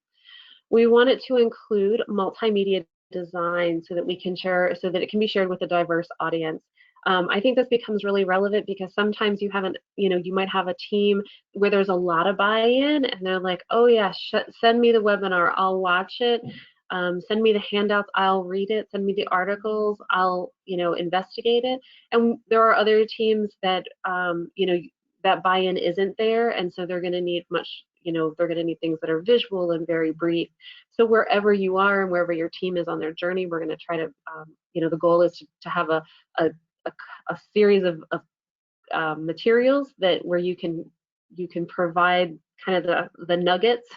Speaker 3: We want it to include multimedia design so that we can share, so that it can be shared with a diverse audience. I think this becomes really relevant because sometimes you haven't, you might have a team where there's a lot of buy-in and they're like, oh yeah, send me the webinar, I'll watch it. Send me the handouts, I'll read it. Send me the articles, I'll, investigate it. And there are other teams that, that buy-in isn't there, and so they're going to need they're going to need things that are visual and very brief. So wherever you are and wherever your team is on their journey, we're going to try to, the goal is to have a series of materials where you can provide kind of the nuggets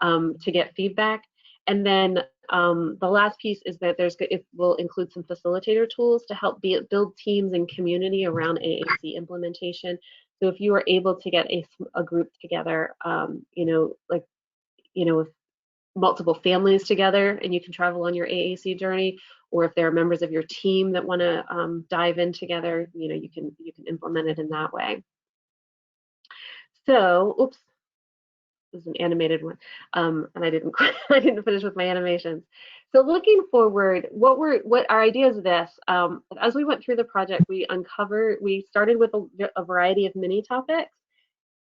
Speaker 3: to get feedback. And then the last piece is that it will include some facilitator tools to help build teams and community around AAC implementation. So if you are able to get a group together, if multiple families together and you can travel on your AAC journey, or if there are members of your team that want to dive in together, you can implement it in that way. So, oops, this is an animated one, and I didn't finish with my animations. So looking forward, what our idea is this: as we went through the project, we started with a variety of mini topics.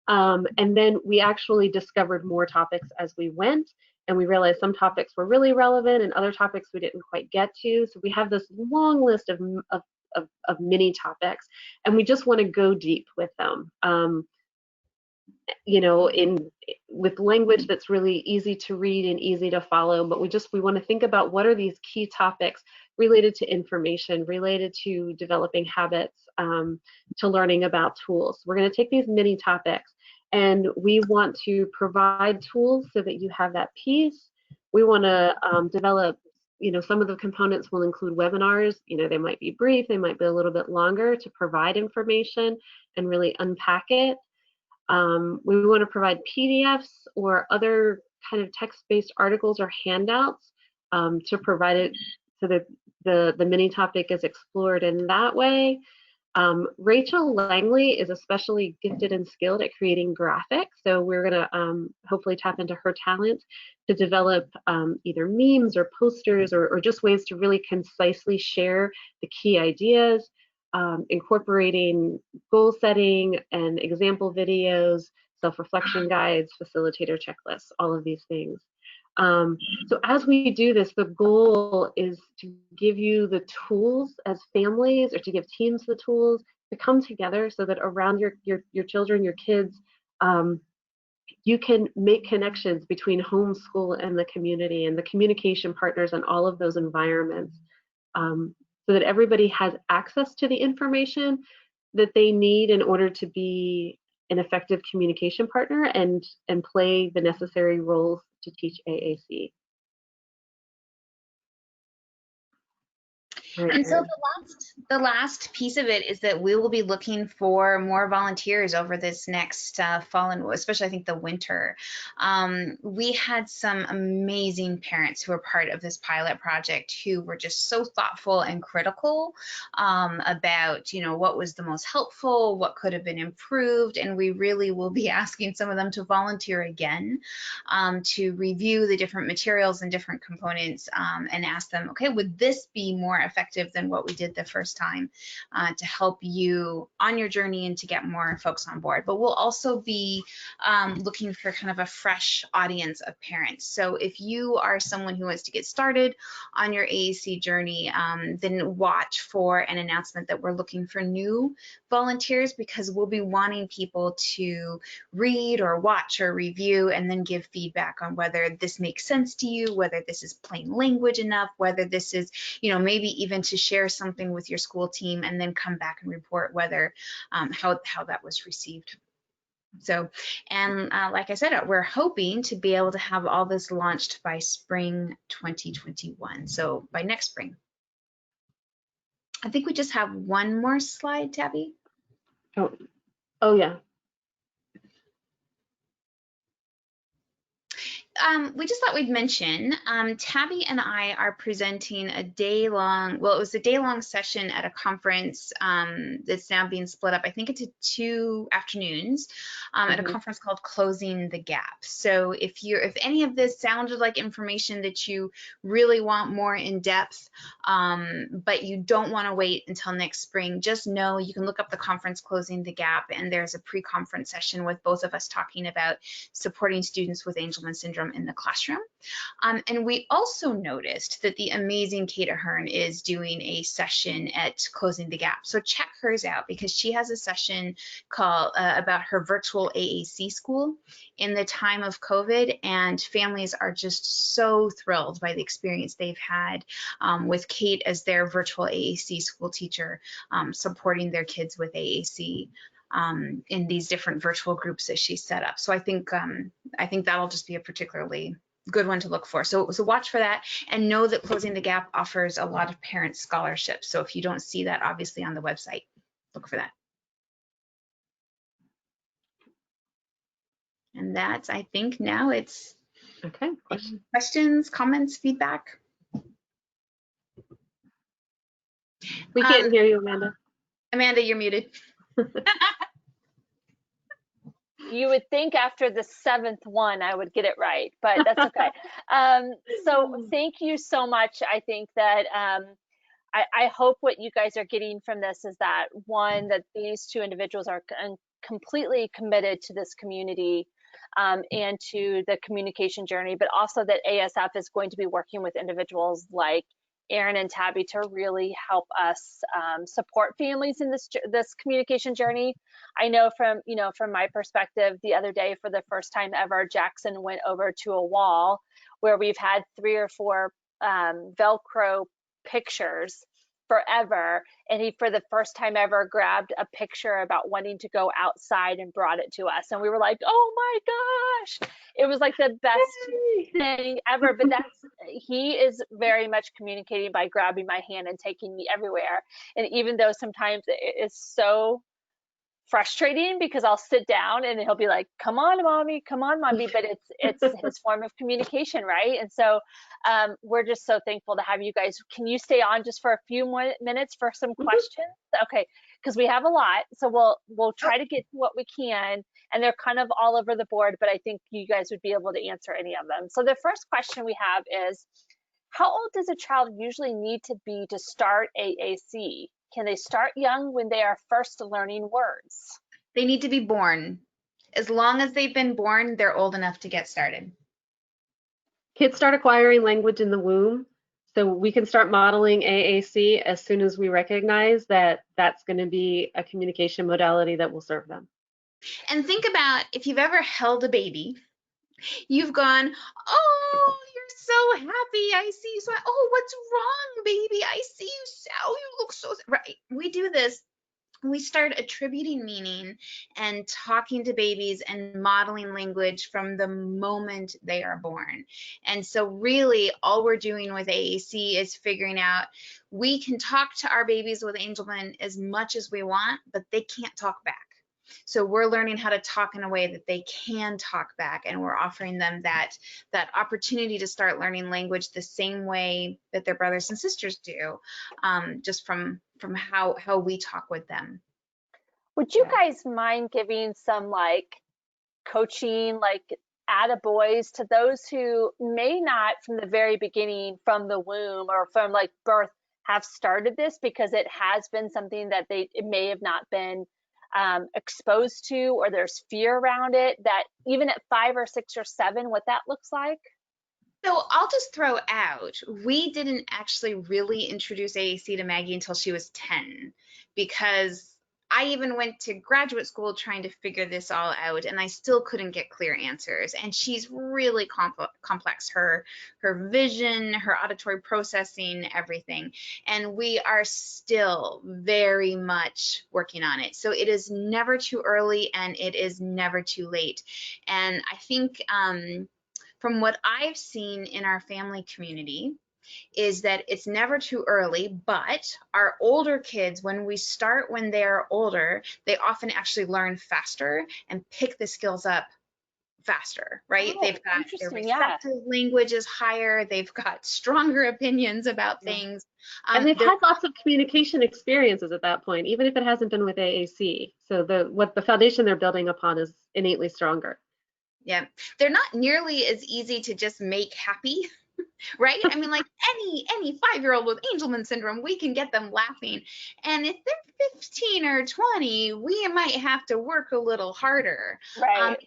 Speaker 3: And then we actually discovered more topics as we went, and we realized some topics were really relevant and other topics we didn't quite get to. So we have this long list of mini topics, and we just want to go deep with them. With language that's really easy to read and easy to follow, but we want to think about what are these key topics related to information, related to developing habits, to learning about tools. We're going to take these mini topics and we want to provide tools so that you have that piece. We want to develop, some of the components will include webinars. They might be brief, they might be a little bit longer to provide information and really unpack it. We want to provide PDFs or other kind of text-based articles or handouts to provide it so that the mini topic is explored in that way. Rachel Langley is especially gifted and skilled at creating graphics, so we're going to hopefully tap into her talent to develop either memes or posters or just ways to really concisely share the key ideas. Incorporating goal setting and example videos, self-reflection guides, facilitator checklists, all of these things. So as we do this, the goal is to give you the tools as families, or to give teams the tools to come together so that around your children, your kids, you can make connections between home, school, and the community and the communication partners and all of those environments. So that everybody has access to the information that they need in order to be an effective communication partner and play the necessary roles to teach AAC.
Speaker 1: And so the last piece of it is that we will be looking for more volunteers over this next fall, and especially I think the winter. We had some amazing parents who were part of this pilot project who were just so thoughtful and critical about, what was the most helpful, what could have been improved, and we really will be asking some of them to volunteer again to review the different materials and different components and ask them, okay, would this be more effective than what we did the first time to help you on your journey and to get more folks on board. But we'll also be looking for kind of a fresh audience of parents. So if you are someone who wants to get started on your AAC journey, then watch for an announcement that we're looking for new volunteers, because we'll be wanting people to read or watch or review and then give feedback on whether this makes sense to you, whether this is plain language enough, whether this is, maybe even to share something with your school team and then come back and report whether how that was received. So, and like I said, we're hoping to be able to have all this launched by spring 2021. So by next spring. I think we just have one more slide, Tabby.
Speaker 3: Oh yeah.
Speaker 1: We just thought we'd mention, Tabby and I are presenting a day-long, well, it was a day-long session at a conference that's now being split up, I think, into 2 afternoons at a conference called Closing the Gap. So if any of this sounded like information that you really want more in depth, but you don't want to wait until next spring, just know you can look up the conference Closing the Gap, and there's a pre-conference session with both of us talking about supporting students with Angelman syndrome in the classroom. And we also noticed that the amazing Kate Ahern is doing a session at Closing the Gap. So check hers out, because she has a session called about her virtual AAC school in the time of COVID, and families are just so thrilled by the experience they've had with Kate as their virtual AAC school teacher, supporting their kids with AAC. In these different virtual groups that she set up. So I think that'll just be a particularly good one to look for. So watch for that, and know that Closing the Gap offers a lot of parent scholarships. So if you don't see that obviously on the website, look for that. And that's, I think now it's
Speaker 3: Okay.
Speaker 1: Any questions, comments, feedback?
Speaker 3: We can't hear you, Amanda.
Speaker 1: Amanda, you're muted.
Speaker 2: You would think after the 7th one I would get it right, but that's okay. So thank you so much. I think that I hope what you guys are getting from this is that, one, that these two individuals are completely committed to this community and to the communication journey, but also that ASF is going to be working with individuals like Erin and Tabby to really help us support families in this communication journey. I know from my perspective, the other day, for the first time ever, Jackson went over to a wall where we've had 3 or 4 Velcro pictures forever, and he, for the first time ever, grabbed a picture about wanting to go outside and brought it to us, and we were like, oh my gosh, it was like the best thing ever. But he is very much communicating by grabbing my hand and taking me everywhere, and even though sometimes it is so frustrating because I'll sit down and he'll be like, come on mommy, but it's his form of communication, right? And so we're just so thankful to have you guys. Can you stay on just for a few more minutes for some questions? Okay, because we have a lot, so we'll try to get to what we can, and they're kind of all over the board, but I think you guys would be able to answer any of them. So the first question we have is, how old does a child usually need to be to start AAC? Can they start young when they are first learning words?
Speaker 1: They need to be born. As long as they've been born, they're old enough to get started.
Speaker 3: Kids start acquiring language in the womb, so we can start modeling AAC as soon as we recognize that that's going to be a communication modality that will serve them.
Speaker 1: And think about, if you've ever held a baby, you've gone, oh, you're so happy, I see you. So, oh, what's wrong, baby? I see you. Oh, you look so right. We do this. We start attributing meaning and talking to babies and modeling language from the moment they are born. And so really all we're doing with AAC is figuring out, we can talk to our babies with Angelman as much as we want, but they can't talk back. So we're learning how to talk in a way that they can talk back, and we're offering them that opportunity to start learning language the same way that their brothers and sisters do, just from how we talk with them.
Speaker 2: Would you guys mind giving some like coaching, like attaboys to those who may not from the very beginning, from the womb or from like birth, have started this, because it has been something that it may have not been exposed to, or there's fear around it, that even at 5 or 6 or 7, what that looks like?
Speaker 1: So I'll just throw out, we didn't actually really introduce AAC to Maggie until she was 10, because I even went to graduate school trying to figure this all out, and I still couldn't get clear answers. And she's really complex, her vision, her auditory processing, everything. And we are still very much working on it. So it is never too early, and it is never too late. And I think from what I've seen in our family community is that it's never too early, but our older kids, when we start when they're older, they often actually learn faster and pick the skills up faster, right?
Speaker 2: Oh,
Speaker 1: they've got their receptive language is higher, they've got stronger opinions about things.
Speaker 3: And they've had lots of communication experiences at that point, even if it hasn't been with AAC. So the foundation they're building upon is innately stronger.
Speaker 1: Yeah, they're not nearly as easy to just make happy, right? I mean, like any 5-year-old with Angelman syndrome, we can get them laughing. And if they're 15 or 20, we might have to work a little harder.
Speaker 2: Right.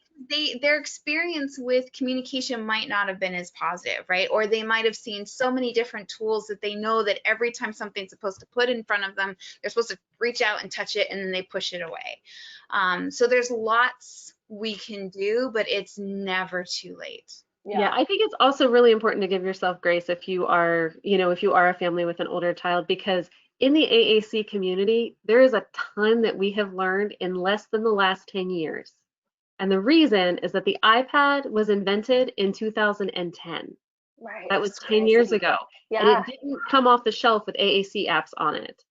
Speaker 1: Their experience with communication might not have been as positive, right? Or they might have seen so many different tools that they know that every time something's supposed to put in front of them, they're supposed to reach out and touch it, and then they push it away. So there's lots we can do, but it's never too late.
Speaker 3: Yeah, I think it's also really important to give yourself grace if you are, if you are a family with an older child, because in the AAC community, there is a ton that we have learned in less than the last 10 years. And the reason is that the iPad was invented in 2010.
Speaker 2: Right.
Speaker 3: That was 10 years ago.
Speaker 2: Yeah.
Speaker 3: And it didn't come off the shelf with AAC apps on it.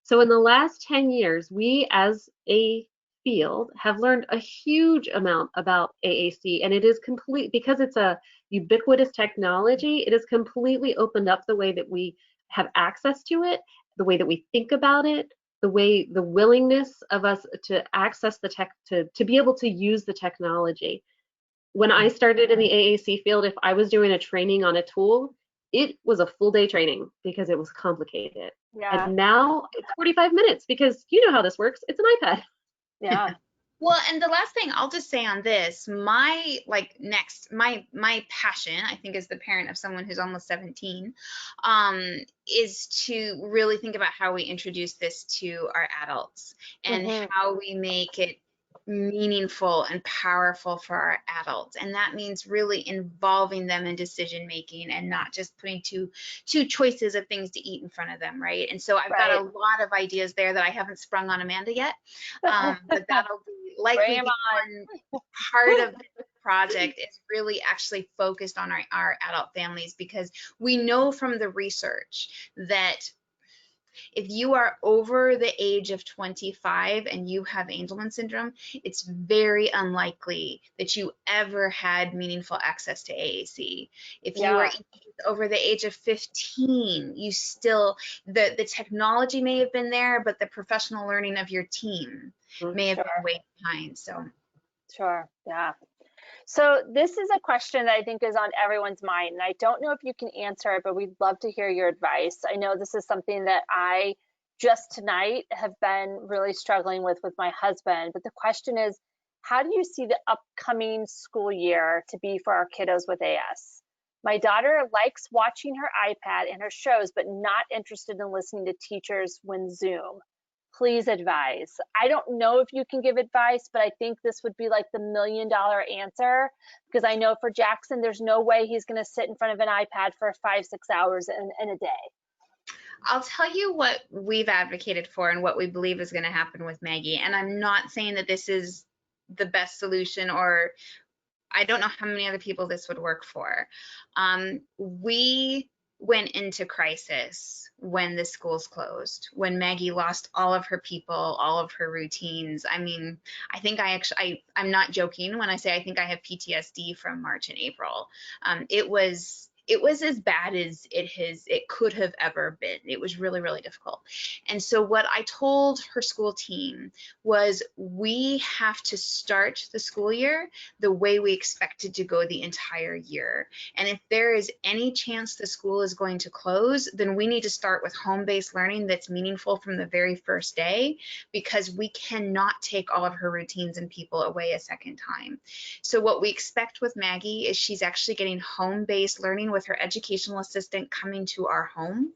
Speaker 3: So in the last 10 years, we as a field have learned a huge amount about AAC, and it is complete because it's a ubiquitous technology. It has completely opened up the way that we have access to it, the way that we think about it, the willingness of us to access the tech, to be able to use the technology. When I started in the AAC field, if I was doing a training on a tool, it was a full day training because it was complicated.
Speaker 2: Yeah.
Speaker 3: And now it's 45 minutes because you know how this works. It's an iPad.
Speaker 2: Yeah.
Speaker 1: Well, and the last thing I'll just say on this, my passion, I think, as the parent of someone who's almost 17, is to really think about how we introduce this to our adults and how we make it meaningful and powerful for our adults. And that means really involving them in decision making and not just putting two choices of things to eat in front of them, right? And so I've got a lot of ideas there that I haven't sprung on Amanda yet, but that'll be likely be one part of the project, is really actually focused on our adult families, because we know from the research that if you are over the age of 25 and you have Angelman syndrome, it's very unlikely that you ever had meaningful access to AAC. If you are over the age of 15, you still, the technology may have been there, but the professional learning of your team may have been way behind. So.
Speaker 2: Yeah. So this is a question that I think is on everyone's mind, and I don't know if you can answer it, but we'd love to hear your advice. I know this is something that I just tonight have been really struggling with my husband, but the question is, how do you see the upcoming school year to be for our kiddos with AS? My daughter likes watching her iPad and her shows, but not interested in listening to teachers when Zoom. Please advise. I don't know if you can give advice, but I think this would be like the $1 million answer, because I know for Jackson, there's no way he's going to sit in front of an iPad for 5-6 hours in a day.
Speaker 1: I'll tell you what we've advocated for and what we believe is going to happen with Maggie. And I'm not saying that this is the best solution, or I don't know how many other people this would work for. We went into crisis when the schools closed, when Maggie lost all of her people, all of her routines. I mean, I think I'm not joking when I say I think I have PTSD from March and April. It was as bad as it could have ever been. It was really, really difficult. And so what I told her school team was, we have to start the school year the way we expected to go the entire year. And if there is any chance the school is going to close, then we need to start with home-based learning that's meaningful from the very first day, because we cannot take all of her routines and people away a second time. So what we expect with Maggie is she's actually getting home-based learning with her educational assistant coming to our home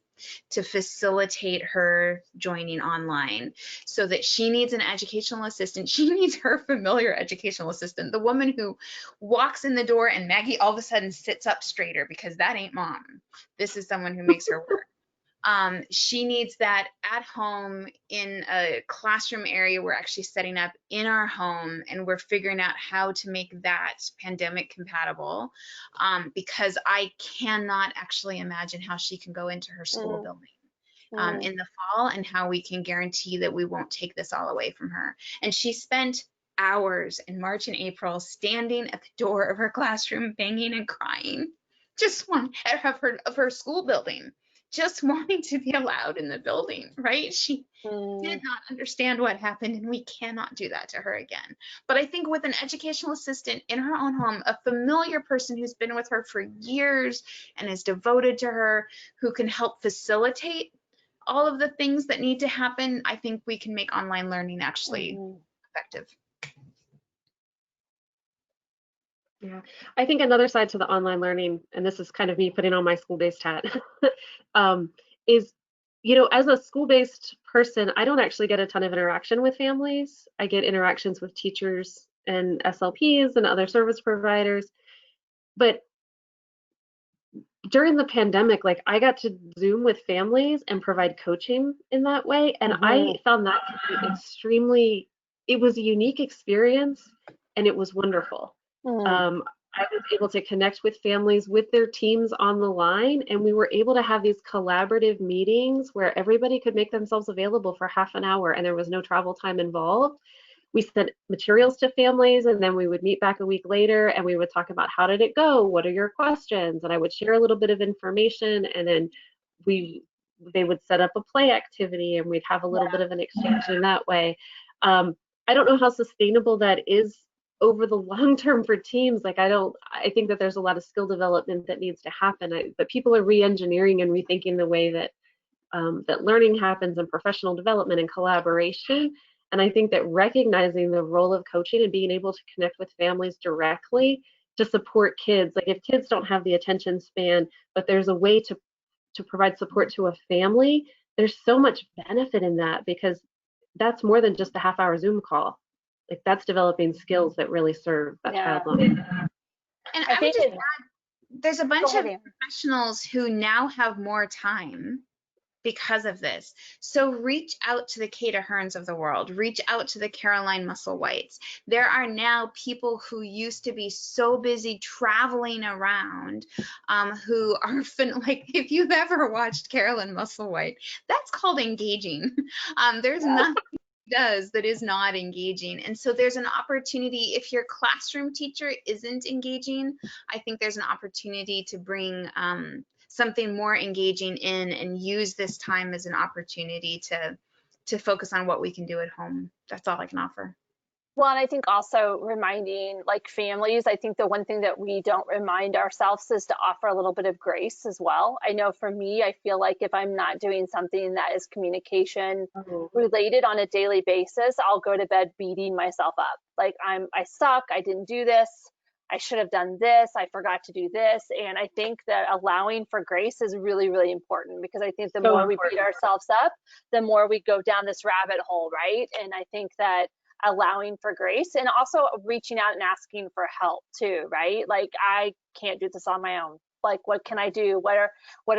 Speaker 1: to facilitate her joining online. So that she needs an educational assistant. She needs her familiar educational assistant, the woman who walks in the door and Maggie all of a sudden sits up straighter, because that ain't mom. This is someone who makes her work. She needs that at home in a classroom area we're actually setting up in our home, and we're figuring out how to make that pandemic compatible, because I cannot actually imagine how she can go into her school building in the fall, and how we can guarantee that we won't take this all away from her. And she spent hours in March and April standing at the door of her classroom, banging and crying, just one of her school building, just wanting to be allowed in the building, right? She did not understand what happened, and we cannot do that to her again. But I think with an educational assistant in her own home, a familiar person who's been with her for years and is devoted to her, who can help facilitate all of the things that need to happen, I think we can make online learning actually effective.
Speaker 3: Yeah, I think another side to the online learning, and this is kind of me putting on my school-based hat, is, you know, as a school-based person, I don't actually get a ton of interaction with families. I get interactions with teachers and SLPs and other service providers. But during the pandemic, like, I got to Zoom with families and provide coaching in that way. And I found that to be extremely, it was a unique experience, and it was wonderful. I was able to connect with families with their teams on the line, and we were able to have these collaborative meetings where everybody could make themselves available for half an hour and there was no travel time involved, we sent materials to families, and then we would meet back a week later and we would talk about how did it go? What are your questions? And I would share a little bit of information, and then they would set up a play activity and we'd have a little bit of an exchange in that way. I don't know how sustainable that is over the long term for teams. Like I think that there's a lot of skill development that needs to happen, but people are re-engineering and rethinking the way that that learning happens and professional development and collaboration. And I think that recognizing the role of coaching and being able to connect with families directly to support kids, like if kids don't have the attention span, but there's a way to provide support to a family, there's so much benefit in that, because that's more than just a half-hour Zoom call. Like that's developing skills that really serve that child learning.
Speaker 1: And I would just add, there's a bunch of professionals who now have more time because of this. So reach out to the Kate Aherns of the world, reach out to the Caroline Musselwhites. There are now people who used to be so busy traveling around who are, like, if you've ever watched Caroline Musselwhite, that's called engaging. There's nothing she does that is not engaging. And so there's an opportunity, if your classroom teacher isn't engaging, I think there's an opportunity to bring something more engaging in and use this time as an opportunity to focus on what we can do at home. That's all I can offer.
Speaker 2: Well, and I think also reminding like families, I think the one thing that we don't remind ourselves is to offer a little bit of grace as well. I know for me, I feel like if I'm not doing something that is communication related on a daily basis, I'll go to bed beating myself up. Like I suck, I didn't do this, I should have done this, I forgot to do this. And I think that allowing for grace is really, really important, because I think the more we beat ourselves up, the more we go down this rabbit hole, right? And I think that allowing for grace and also reaching out and asking for help too, right? Like I can't do this on my own. Like what can I do? What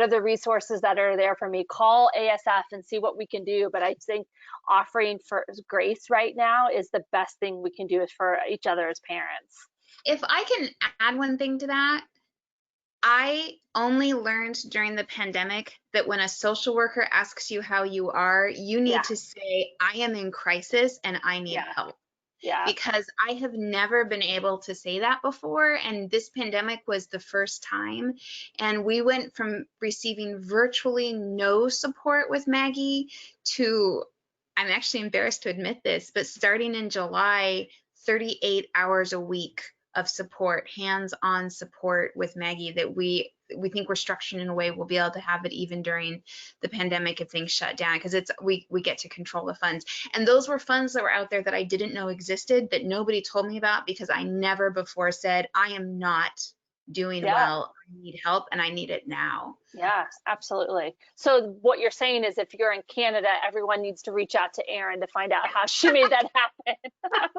Speaker 2: are the resources that are there for me? Call ASF and see what we can do. But I think offering for grace right now is the best thing we can do for each other as parents.
Speaker 1: If I can add one thing to that, I only learned during the pandemic that when a social worker asks you how you are, you need to say, I am in crisis and I need help. Because I have never been able to say that before. And this pandemic was the first time. And we went from receiving virtually no support with Maggie to, I'm actually embarrassed to admit this, but starting in July, 38 hours a week of support, hands-on support with Maggie, that we think we're structured in a way we'll be able to have it even during the pandemic if things shut down, because it's we get to control the funds. And those were funds that were out there that I didn't know existed, that nobody told me about, because I never before said, I am not doing well, I need help and I need it now.
Speaker 2: Yes, absolutely. So what you're saying is if you're in Canada, everyone needs to reach out to Erin to find out how she made that happen.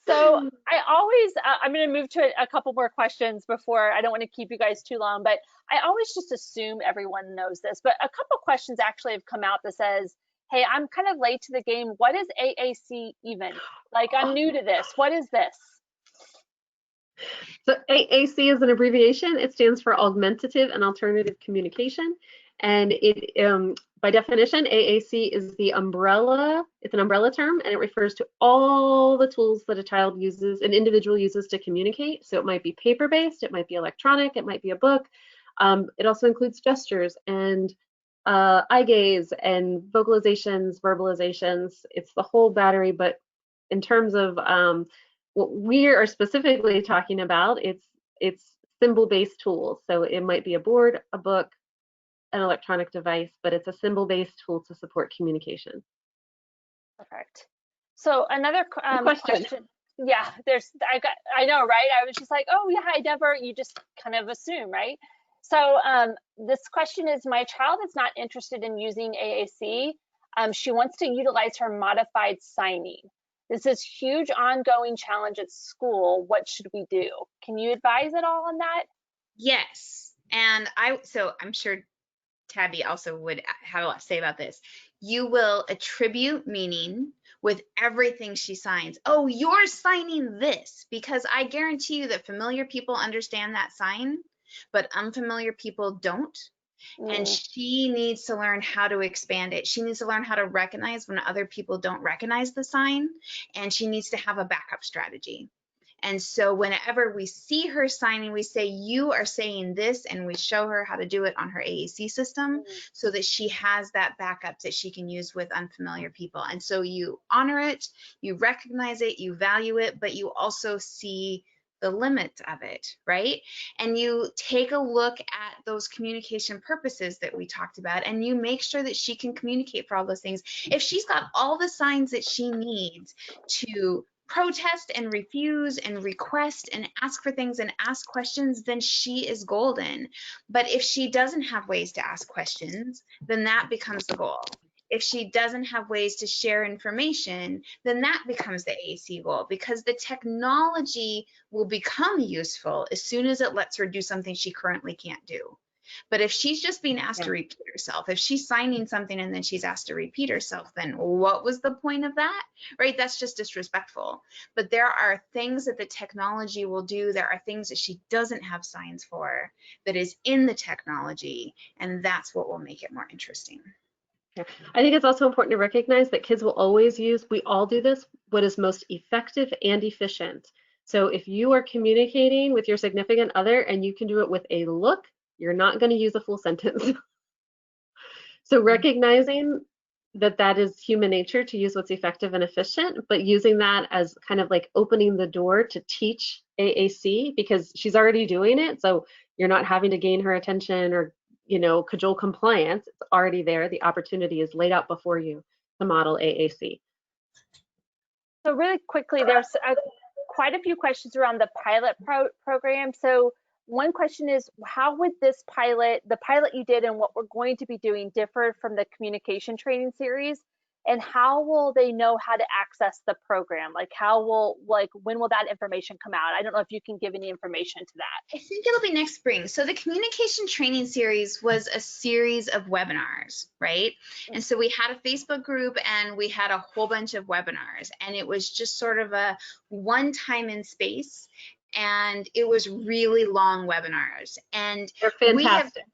Speaker 2: So I always, I'm going to move to a couple more questions before, I don't want to keep you guys too long, but I always just assume everyone knows this, but a couple questions actually have come out that says, hey, I'm kind of late to the game. What is AAC even? Like, I'm new to this. What is this?
Speaker 3: So AAC is an abbreviation. It stands for Augmentative and Alternative Communication. And it, by definition, AAC is the umbrella. It's an umbrella term, and it refers to all the tools that a child uses, an individual uses to communicate. So it might be paper-based, it might be electronic, it might be a book. It also includes gestures and eye gaze and vocalizations, verbalizations. It's the whole battery. But in terms of what we are specifically talking about, it's symbol-based tools. So it might be a board, a book, an electronic device, but it's a symbol-based tool to support communication.
Speaker 2: Perfect. So another question. Yeah, I know, right? I was just like, oh yeah, you just kind of assume, right? So this question is, my child is not interested in using AAC. She wants to utilize her modified signing. This is huge ongoing challenge at school. What should we do? Can you advise at all on that?
Speaker 1: Yes. And I'm sure Tabby also would have a lot to say about this. You will attribute meaning with everything she signs. Oh, you're signing this, because I guarantee you that familiar people understand that sign, but unfamiliar people don't. And she needs to learn how to expand it. She needs to learn how to recognize when other people don't recognize the sign, and she needs to have a backup strategy. And so whenever we see her signing, we say, you are saying this, and we show her how to do it on her AAC system so that she has that backup that she can use with unfamiliar people. And so you honor it, you recognize it, you value it, but you also see the limits of it, right? And you take a look at those communication purposes that we talked about, and you make sure that she can communicate for all those things. If she's got all the signs that she needs to protest and refuse and request and ask for things and ask questions, then she is golden. But if she doesn't have ways to ask questions, then that becomes the goal. If she doesn't have ways to share information, then that becomes the AAC goal, because the technology will become useful as soon as it lets her do something she currently can't do. But if she's just being asked to repeat herself, if she's signing something and then she's asked to repeat herself, then what was the point of that, right? That's just disrespectful. But there are things that the technology will do. There are things that she doesn't have signs for that is in the technology, and that's what will make it more interesting.
Speaker 3: Yeah. I think it's also important to recognize that kids will always use, we all do this, what is most effective and efficient. So if you are communicating with your significant other and you can do it with a look, you're not going to use a full sentence. So recognizing that that is human nature to use what's effective and efficient, but using that as kind of like opening the door to teach AAC, because she's already doing it. So you're not having to gain her attention or, you know, cajole compliance. It's already there. The opportunity is laid out before you to model AAC.
Speaker 2: So really quickly, there's quite a few questions around the pilot program. So one question is, how would this pilot, the pilot you did and what we're going to be doing, differ from the communication training series? And how will they know how to access the program? Like when will that information come out? I don't know if you can give any information to that.
Speaker 1: I think it'll be next spring. So the communication training series was a series of webinars, right? And so we had a Facebook group and we had a whole bunch of webinars, and it was just sort of a one time in space, and it was really long webinars. And
Speaker 3: they're fantastic.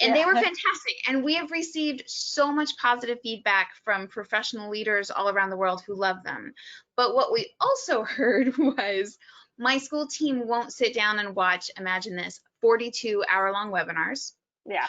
Speaker 1: They were fantastic. And we have received so much positive feedback from professional leaders all around the world who love them. But what we also heard was, my school team won't sit down and watch, imagine this, 42-hour-long webinars.
Speaker 2: Yeah.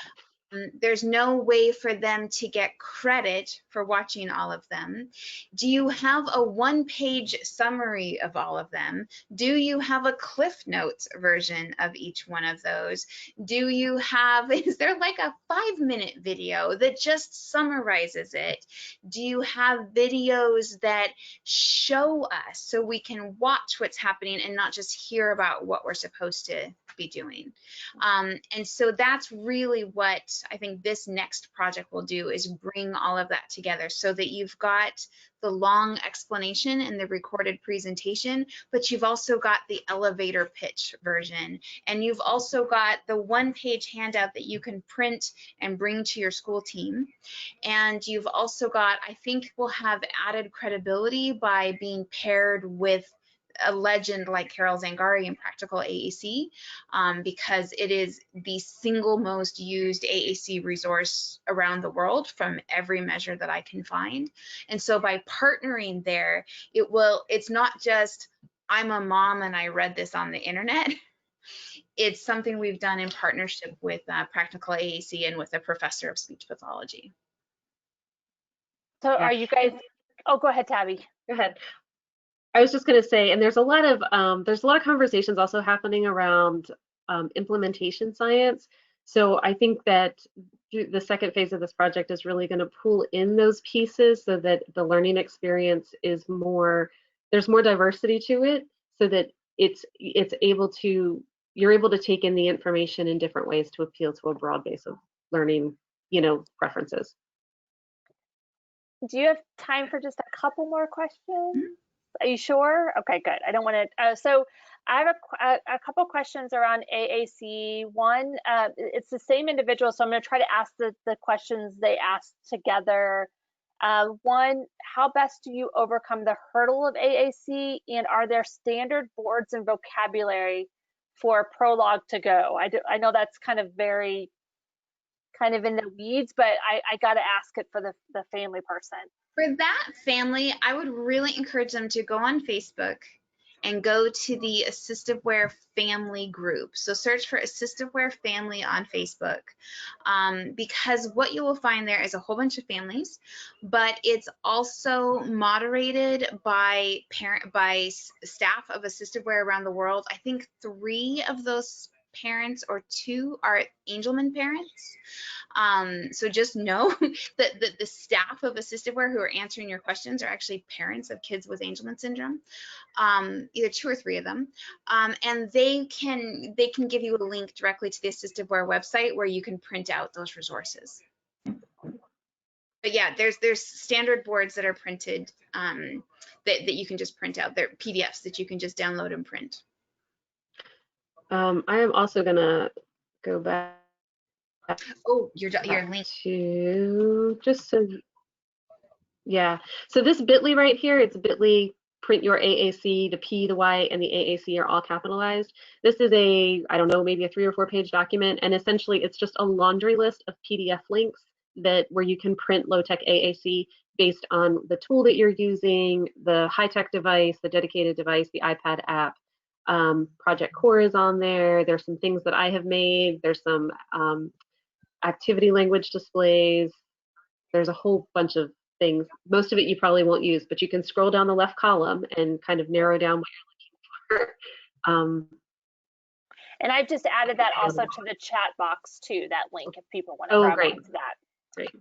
Speaker 1: There's no way for them to get credit for watching all of them. Do you have a one-page summary of all of them? Do you have a Cliff Notes version of each one of those? Do you have, is there like a 5-minute video that just summarizes it? Do you have videos that show us so we can watch what's happening and not just hear about what we're supposed to be doing? And so that's really what I think this next project will do, is bring all of that together so that you've got the long explanation and the recorded presentation, but you've also got the elevator pitch version, and you've also got the one-page handout that you can print and bring to your school team. And you've also got, I think we'll have added credibility by being paired with a legend like Carol Zangari in Practical AAC, because it is the single most used AAC resource around the world from every measure that I can find. And so by partnering there, it's not just, I'm a mom and I read this on the internet. It's something we've done in partnership with Practical AAC and with a professor of speech pathology.
Speaker 2: So are you guys, oh, go ahead, Tabby.
Speaker 3: Go ahead. I was just going to say, and there's a lot of conversations also happening around implementation science. So I think that the second phase of this project is really going to pull in those pieces so that the learning experience is there's more diversity to it, so that you're able to take in the information in different ways to appeal to a broad base of learning, preferences.
Speaker 2: Do you have time for just a couple more questions? Are you sure? Okay, good. I don't want to. So I have a couple questions around AAC. One, it's the same individual, so I'm going to try to ask the questions they asked together. One, how best do you overcome the hurdle of AAC, and are there standard boards and vocabulary for prologue to go? I know that's kind of very kind of in the weeds, but I got to ask it for the family person.
Speaker 1: For that family, I would really encourage them to go on Facebook and go to the Assistive Wear Family group. So search for Assistive Wear Family on Facebook, because what you will find there is a whole bunch of families, but it's also moderated by staff of Assistive Wear around the world. I think 3 of those parents or 2 are Angelman parents. So just know that the staff of Assistive Wear who are answering your questions are actually parents of kids with Angelman syndrome, either 2 or 3 of them, and they can give you a link directly to the Assistive Wear website where you can print out those resources. But yeah, there's standard boards that are printed, that you can just print out. They're PDFs that you can just download and print.
Speaker 3: I am also gonna go back.
Speaker 1: Oh, your link
Speaker 3: to just so, yeah. So this bit.ly right here, it's bit.ly print your AAC, the P, the Y, and the AAC are all capitalized. This is a, I don't know, maybe a 3 or 4 page document, and essentially it's just a laundry list of PDF links where you can print low-tech AAC based on the tool that you're using, the high-tech device, the dedicated device, the iPad app. Project Core is on there. There's some things that I have made. There's some activity language displays. There's a whole bunch of things. Most of it you probably won't use, but you can scroll down the left column and kind of narrow down what you're looking for.
Speaker 2: And I've just added that also to the chat box too, that link, if people want to grab onto that.
Speaker 3: Great.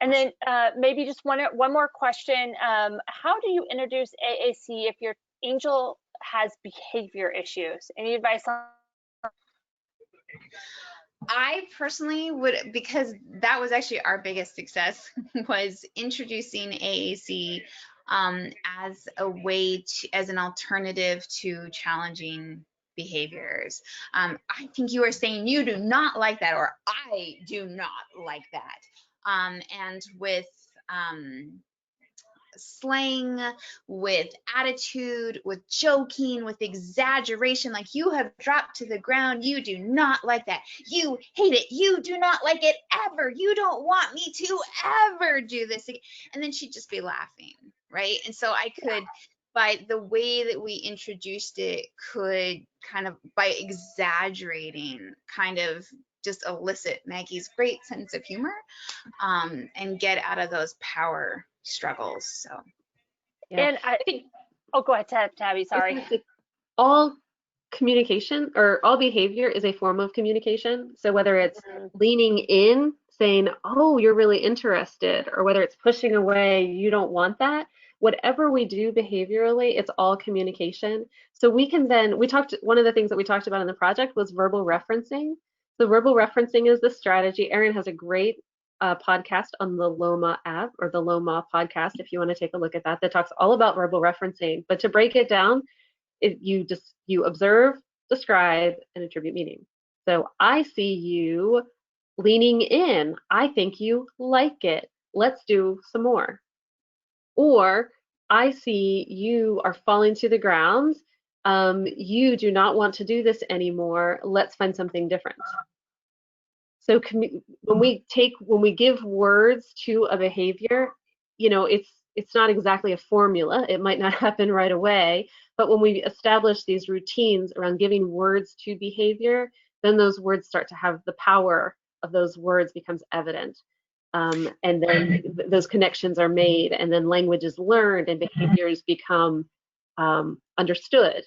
Speaker 2: And then maybe just one more question. How do you introduce AAC if your angel has behavior issues? Any advice on?
Speaker 1: I personally would, because that was actually our biggest success, was introducing AAC as a way to, as an alternative to challenging behaviors. I think you are saying you do not like that, or I do not like that. And with slang, with attitude, with joking, with exaggeration, like you have dropped to the ground, you do not like that, you hate it, you do not like it ever, you don't want me to ever do this again. And then she'd just be laughing, right? And so I could, by the way that we introduced it, could kind of, by exaggerating, kind of just elicit Maggie's great sense of humor, and get out of those power struggles. So
Speaker 3: yeah.
Speaker 2: And I think, oh, go ahead, Tabby, sorry.
Speaker 3: All communication or all behavior is a form of communication. So whether it's leaning in, saying, oh, you're really interested, or whether it's pushing away, you don't want that, whatever we do behaviorally, it's all communication. So we can then, one of the things that we talked about in the project was verbal referencing. So verbal referencing is the strategy. Erin has a great podcast on the LOMA app, or the LOMA podcast, if you want to take a look at that talks all about verbal referencing. But to break it down, you observe, describe, and attribute meaning. So I see you leaning in. I think you like it. Let's do some more. Or I see you are falling to the ground. You do not want to do this anymore. Let's find something different. So when we give words to a behavior, it's not exactly a formula. It might not happen right away, but when we establish these routines around giving words to behavior, then those words start to have the power of those words becomes evident. And then those connections are made, and then language is learned, and behaviors become understood.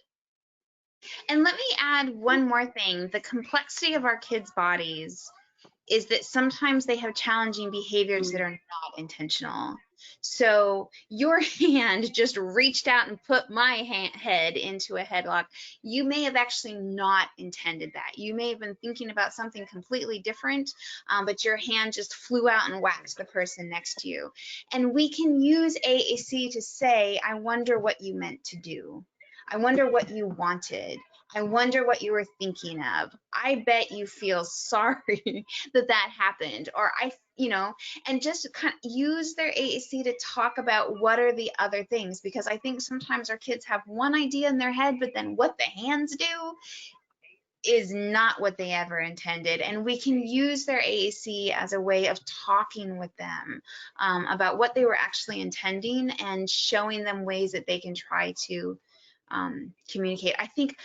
Speaker 1: And let me add one more thing. The complexity of our kids' bodies is that sometimes they have challenging behaviors that are not intentional. So your hand just reached out and put my head into a headlock. You may have actually not intended that. You may have been thinking about something completely different, but your hand just flew out and whacked the person next to you. And we can use AAC to say, I wonder what you meant to do. I wonder what you wanted. I wonder what you were thinking of. I bet you feel sorry that happened. Or and just kind of use their AAC to talk about what are the other things, because I think sometimes our kids have one idea in their head, but then what the hands do, is not what they ever intended. And we can use their AAC as a way of talking with them about what they were actually intending and showing them ways that they can try to communicate. I think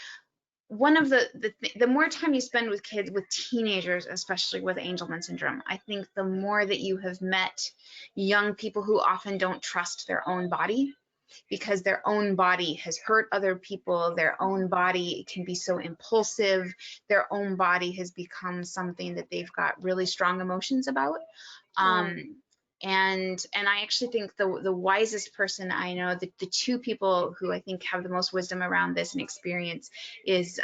Speaker 1: one of the more time you spend with kids, with teenagers, especially with Angelman syndrome, I think the more that you have met young people who often don't trust their own body, because their own body has hurt other people, their own body can be so impulsive, their own body has become something that they've got really strong emotions about. And I actually think the wisest person I know, the two people who I think have the most wisdom around this and experience is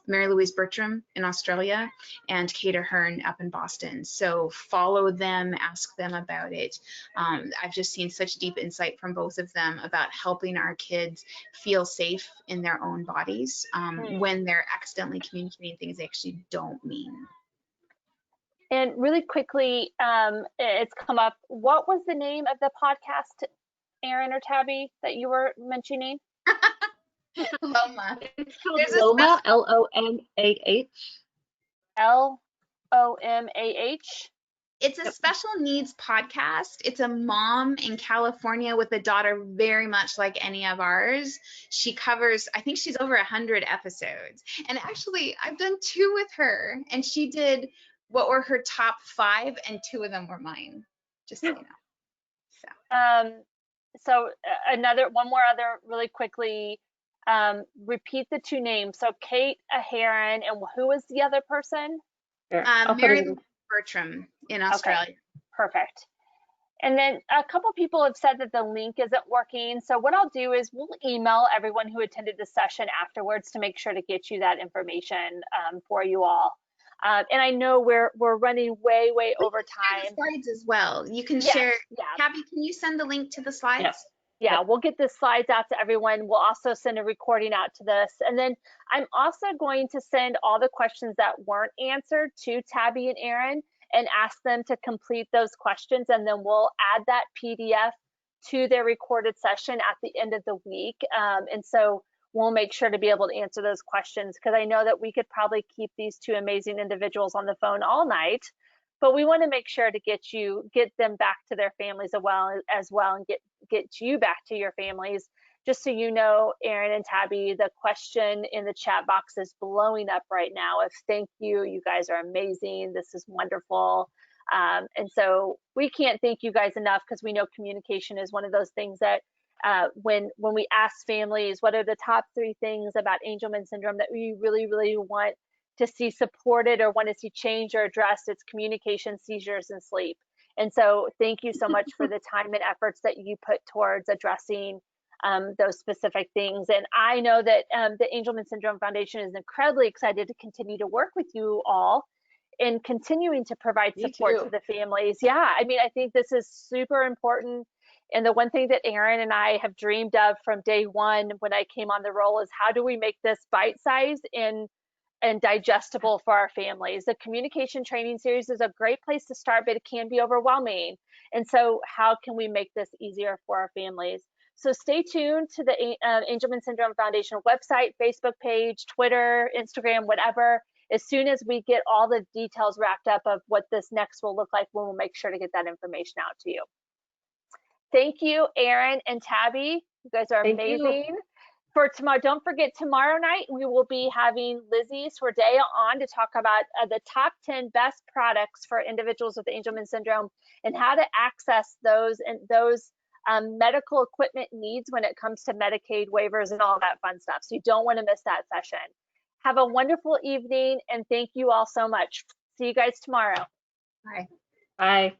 Speaker 1: Mary Louise Bertram in Australia and Kate Ahern up in Boston. So follow them, ask them about it. I've just seen such deep insight from both of them about helping our kids feel safe in their own bodies when they're accidentally communicating things they actually don't mean.
Speaker 2: And really quickly, it's come up. What was the name of the podcast, Erin or Tabby, that you were mentioning?
Speaker 1: Loma.
Speaker 3: It's called Loma, L-O-M-A-H.
Speaker 2: L-O-M-A-H.
Speaker 1: It's a special needs podcast. It's a mom in California with a daughter very much like any of ours. She covers, I think she's over 100 episodes. And actually, I've done 2 with her, and she did what were her top 5, and 2 of them were mine, just so you know.
Speaker 2: So one more other really quickly, repeat the 2 names. So Kate Ahern, and who was the other person?
Speaker 1: Mary Bertram in Australia.
Speaker 2: Okay, perfect. And then a couple people have said that the link isn't working. So what I'll do is we'll email everyone who attended the session afterwards to make sure to get you that information for you all. And I know we're running way over time.
Speaker 1: Slides as well. You can share. Yeah. Tabby, can you send the link to the slides?
Speaker 2: Yes. Yeah, we'll get the slides out to everyone. We'll also send a recording out to this. And then I'm also going to send all the questions that weren't answered to Tabby and Erin and ask them to complete those questions. And then we'll add that PDF to their recorded session at the end of the week. And so we'll make sure to be able to answer those questions, because I know that we could probably keep these 2 amazing individuals on the phone all night, but we want to make sure to get them back to their families as well, and get you back to your families. Just so you know, Erin and Tabby, the question in the chat box is blowing up right now of thank you. You guys are amazing. This is wonderful. And so we can't thank you guys enough, because we know communication is one of those things that when we ask families what are the top 3 things about Angelman syndrome that we really want to see supported or want to see changed or addressed, it's communication, seizures, and sleep. And so thank you so much for the time and efforts that you put towards addressing those specific things. And I know that the Angelman Syndrome Foundation is incredibly excited to continue to work with you all in continuing to provide support to the families. Yeah, I mean, I think this is super important. And the one thing that Erin and I have dreamed of from day one when I came on the role is how do we make this bite-sized and digestible for our families. The communication training series is a great place to start, but it can be overwhelming. And so how can we make this easier for our families? So stay tuned to the Angelman Syndrome Foundation website, Facebook page, Twitter, Instagram, whatever. As soon as we get all the details wrapped up of what this next will look like, we'll make sure to get that information out to you. Thank you, Erin and Tabby. You guys are amazing. For tomorrow, don't forget, tomorrow night we will be having Lizzie Swerdea on to talk about the top 10 best products for individuals with Angelman syndrome and how to access those medical equipment needs when it comes to Medicaid waivers and all that fun stuff. So you don't want to miss that session. Have a wonderful evening, and thank you all so much. See you guys tomorrow.
Speaker 1: Bye.
Speaker 3: Bye.